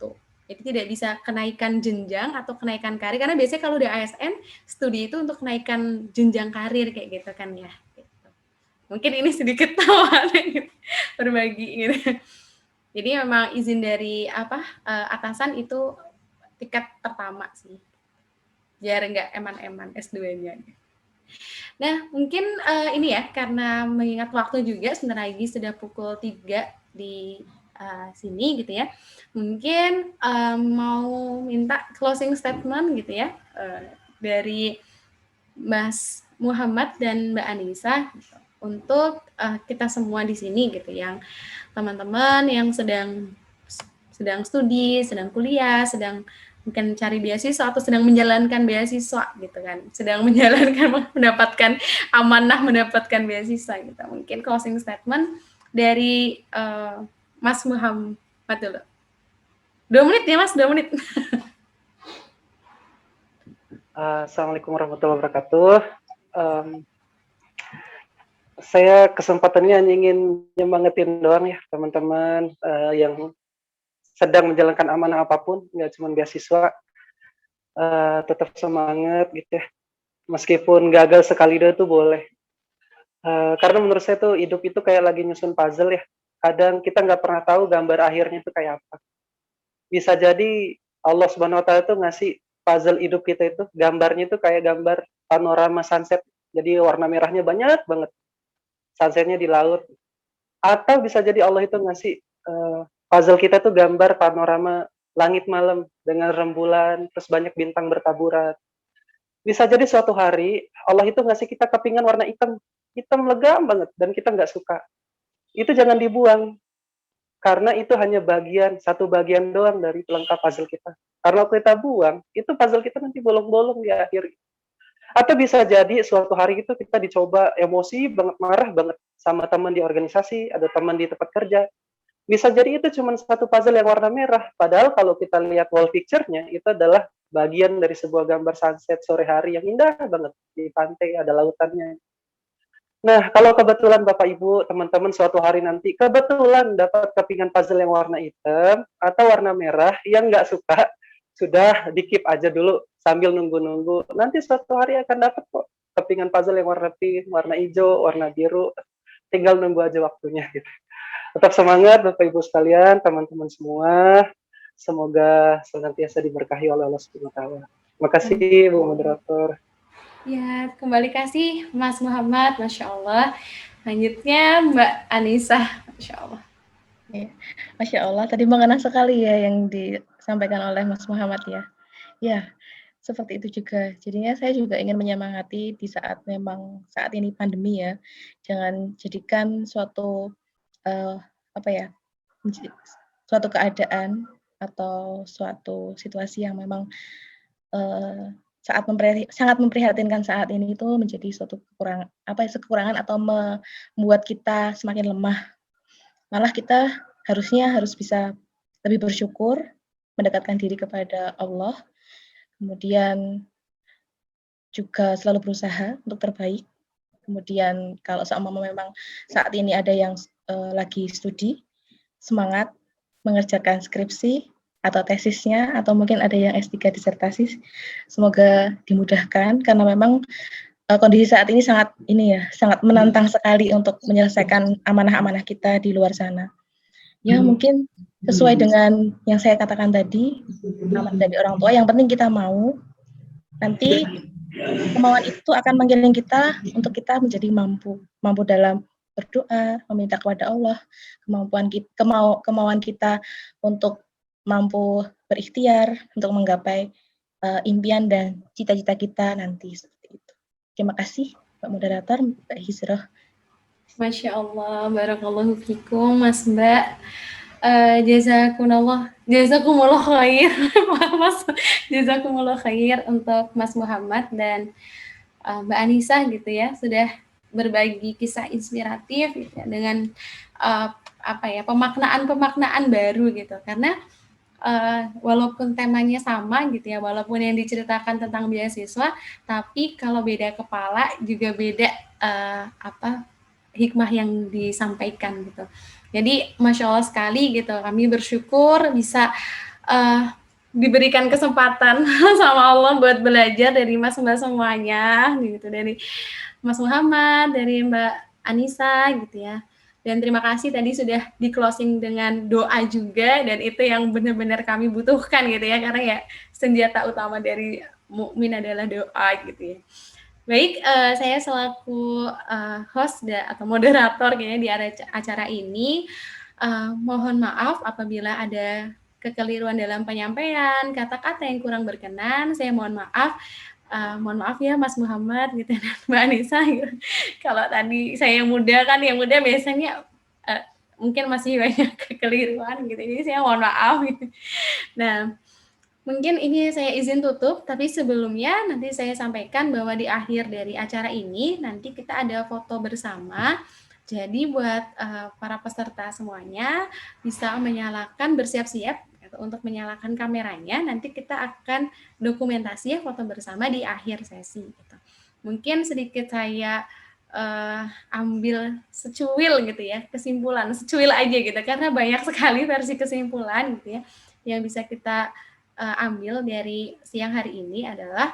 Jadi tidak bisa kenaikan jenjang atau kenaikan karir karena biasanya kalau di ASN studi itu untuk kenaikan jenjang karir kayak gitu kan ya. Gitu. Mungkin ini sedikit tawaran berbagi gitu. Jadi memang izin dari atasan itu tingkat pertama sih. Biar nggak eman-eman S2-nya. Nah, mungkin ini ya, karena mengingat waktu juga, sebentar lagi sudah pukul 3 di sini gitu ya. Mungkin mau minta closing statement gitu ya, dari Mas Muhammad dan Mbak Anissa gitu, untuk kita semua di sini gitu, yang teman-teman yang sedang studi, sedang kuliah, sedang mungkin cari beasiswa atau sedang menjalankan beasiswa gitu kan, sedang mendapatkan amanah mendapatkan beasiswa gitu. Mungkin closing statement dari Mas Muhammad dulu. 2 menit ya Mas, 2 menit. Assalamualaikum warahmatullahi wabarakatuh. Saya kesempatannya hanya ingin nyemangatin doang ya teman-teman yang sedang menjalankan amanah apapun, nggak cuma beasiswa, tetap semangat gitu ya. Meskipun gagal sekali dua itu boleh. Karena menurut saya tuh hidup itu kayak lagi nyusun puzzle ya. Kadang kita nggak pernah tahu gambar akhirnya itu kayak apa. Bisa jadi Allah Subhanahu Wa Taala tuh ngasih puzzle hidup kita itu, gambarnya itu kayak gambar panorama sunset. Jadi warna merahnya banyak banget. Sunsetnya di laut. Atau bisa jadi Allah itu ngasih puzzle kita tuh gambar panorama langit malam dengan rembulan, terus banyak bintang bertaburan. Bisa jadi suatu hari Allah itu ngasih kita kepingan warna hitam, hitam legam banget dan kita nggak suka. Itu jangan dibuang, karena itu hanya satu bagian doang dari pelengkap puzzle kita. Karena kalau kita buang, itu puzzle kita nanti bolong-bolong di akhir. Atau bisa jadi suatu hari itu kita dicoba emosi banget, marah banget sama teman di organisasi, ada teman di tempat kerja. Bisa jadi itu cuma satu puzzle yang warna merah. Padahal kalau kita lihat wall picture-nya, itu adalah bagian dari sebuah gambar sunset sore hari yang indah banget. Di pantai, ada lautannya. Nah, kalau kebetulan Bapak Ibu, teman-teman suatu hari nanti kebetulan dapat kepingan puzzle yang warna hitam atau warna merah yang nggak suka, sudah di-keep aja dulu sambil nunggu-nunggu. Nanti suatu hari akan dapat kok kepingan puzzle yang warna pink, warna hijau, warna biru. Tinggal nunggu aja waktunya gitu. Tetap semangat Bapak Ibu sekalian, teman-teman semua. Semoga senantiasa diberkahi oleh Allah Subhanahu wa taala. Terima kasih Bu Moderator. Ya, kembali kasih Mas Muhammad, Masya Allah. Selanjutnya Mbak Anissa, Masya Allah. Ya, Masya Allah, tadi mengena sekali ya yang disampaikan oleh Mas Muhammad ya. Ya, seperti itu juga. Jadinya saya juga ingin menyemangati di saat memang saat ini pandemi ya. Jangan jadikan suatu suatu keadaan atau suatu situasi yang memang sangat memprihatinkan saat ini itu menjadi suatu kekurangan atau membuat kita semakin lemah. Malah kita harus bisa lebih bersyukur, mendekatkan diri kepada Allah, kemudian juga selalu berusaha untuk terbaik. Kemudian kalau seumpama memang saat ini ada yang lagi studi, semangat mengerjakan skripsi atau tesisnya, atau mungkin ada yang S3 disertasi, semoga dimudahkan karena memang kondisi saat ini sangat menantang sekali untuk menyelesaikan amanah-amanah kita di luar sana. Ya mungkin sesuai dengan yang saya katakan tadi, amanah dari orang tua, yang penting kita mau, nanti kemauan itu akan menggiring kita untuk kita menjadi mampu dalam berdoa, meminta kepada Allah, kemauan kita untuk mampu berikhtiar untuk menggapai impian dan cita-cita kita nanti, seperti itu. Terima kasih Mbak Moderator, Mbak Hizroh. Masya Allah, barakallahu fikum, Mas Mbak. Jazakumullah khair, Mas. Jazakumullah khair untuk Mas Muhammad dan Mbak Anissa gitu ya, sudah berbagi kisah inspiratif gitu ya, dengan pemaknaan baru gitu, karena walaupun temanya sama gitu ya, walaupun yang diceritakan tentang beasiswa, tapi kalau beda kepala juga beda hikmah yang disampaikan gitu. Jadi Masya Allah sekali gitu, kami bersyukur bisa diberikan kesempatan sama Allah buat belajar dari Mas-Mbak semuanya gitu, dari Mas Muhammad, dari Mbak Anissa gitu ya. Dan terima kasih tadi sudah di closing dengan doa juga, dan itu yang benar-benar kami butuhkan gitu ya, karena ya senjata utama dari mukmin adalah doa gitu ya. Baik, saya selaku host atau moderator kayaknya di acara ini, mohon maaf apabila ada kekeliruan dalam penyampaian, kata-kata yang kurang berkenan, saya mohon maaf. Mohon maaf ya Mas Muhammad gitu dan Mbak Anissa gitu. Kalau tadi saya yang muda biasanya mungkin masih banyak kekeliruan gitu, jadi saya mohon maaf gitu. Nah, mungkin ini saya izin tutup, tapi sebelumnya nanti saya sampaikan bahwa di akhir dari acara ini nanti kita ada foto bersama. Jadi buat para peserta semuanya bisa menyalakan, bersiap-siap untuk menyalakan kameranya, nanti kita akan dokumentasi foto bersama di akhir sesi gitu. Mungkin sedikit saya ambil secuil gitu ya, kesimpulan, secuil aja gitu, karena banyak sekali versi kesimpulan gitu ya, yang bisa kita ambil dari siang hari ini adalah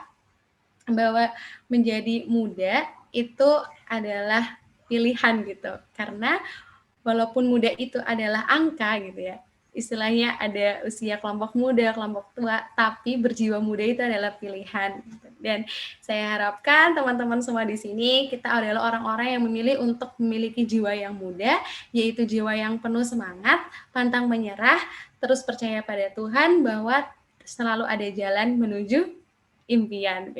bahwa menjadi muda itu adalah pilihan gitu, karena walaupun muda itu adalah angka gitu ya, istilahnya ada usia kelompok muda, kelompok tua, tapi berjiwa muda itu adalah pilihan. Dan saya harapkan teman-teman semua di sini, kita adalah orang-orang yang memilih untuk memiliki jiwa yang muda, yaitu jiwa yang penuh semangat, pantang menyerah, terus percaya pada Tuhan bahwa selalu ada jalan menuju impian.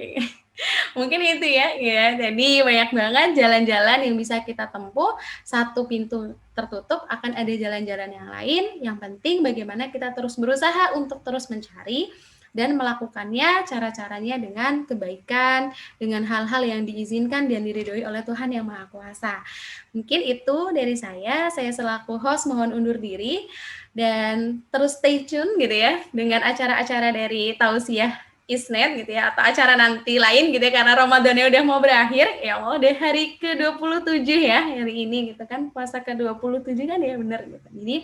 Mungkin itu ya. Jadi banyak banget jalan-jalan yang bisa kita tempuh. Satu pintu tertutup, akan ada jalan-jalan yang lain. Yang penting bagaimana kita terus berusaha untuk terus mencari dan melakukannya cara-caranya dengan kebaikan, dengan hal-hal yang diizinkan dan diridhoi oleh Tuhan Yang Maha Kuasa. Mungkin itu dari saya selaku host mohon undur diri, dan terus stay tune gitu ya dengan acara-acara dari Tausiah Isnet gitu ya, atau acara nanti lain gitu ya, karena Ramadannya udah mau berakhir, ya Allah udah hari ke-27 ya hari ini gitu kan, puasa ke-27 kan ya, bener gitu. Jadi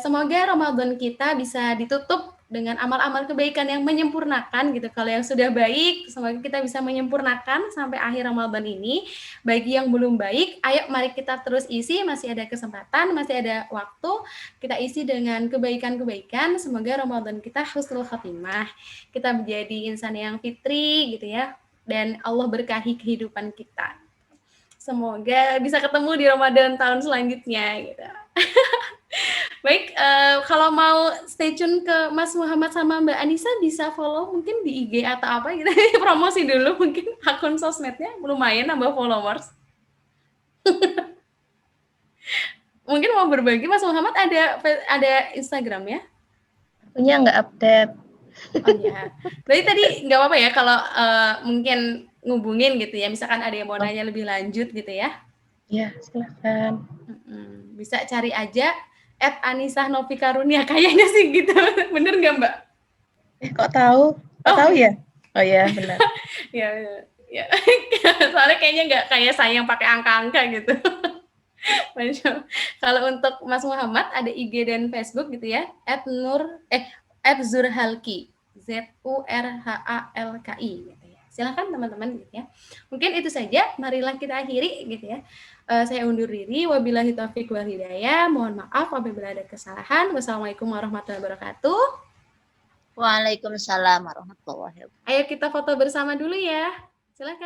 semoga Ramadan kita bisa ditutup dengan amal-amal kebaikan yang menyempurnakan gitu. Kalau yang sudah baik, semoga kita bisa menyempurnakan sampai akhir Ramadan ini. Bagi yang belum baik, ayo mari kita terus isi, masih ada kesempatan, masih ada waktu, kita isi dengan kebaikan-kebaikan. Semoga Ramadan kita husnul khatimah, kita menjadi insan yang fitri gitu ya, dan Allah berkahi kehidupan kita. Semoga bisa ketemu di Ramadan tahun selanjutnya gitu. Baik, kalau mau stay tune ke Mas Muhammad sama Mbak Anissa, bisa follow mungkin di IG atau apa gitu. Promosi dulu mungkin akun sosmednya, lumayan nambah followers. Mungkin mau berbagi Mas Muhammad, ada Instagram ya? Punya nggak update. Oh ya, berarti tadi nggak apa-apa ya kalau mungkin ngubungin gitu ya, misalkan ada yang mau nanya lebih lanjut gitu ya. Ya, silahkan. Bisa cari aja @anisahnovikarunia kayaknya sih gitu, bener nggak Mbak? Kok tahu? Kok tahu ya? Oh ya, benar. Ya, soalnya kayaknya nggak kayak saya yang pakai angka-angka gitu. Kalau untuk Mas Muhammad ada IG dan Facebook gitu ya, @zurhalki, ZURHALKI gitu ya. Silakan teman-teman gitu ya. Mungkin itu saja, marilah kita akhiri gitu ya. Saya undur diri, wabillahi taufiq wal hidayah. Mohon maaf apabila ada kesalahan. Wassalamualaikum warahmatullahi wabarakatuh. Waalaikumsalam warahmatullahi wabarakatuh. Ayo kita foto bersama dulu ya. Silakan.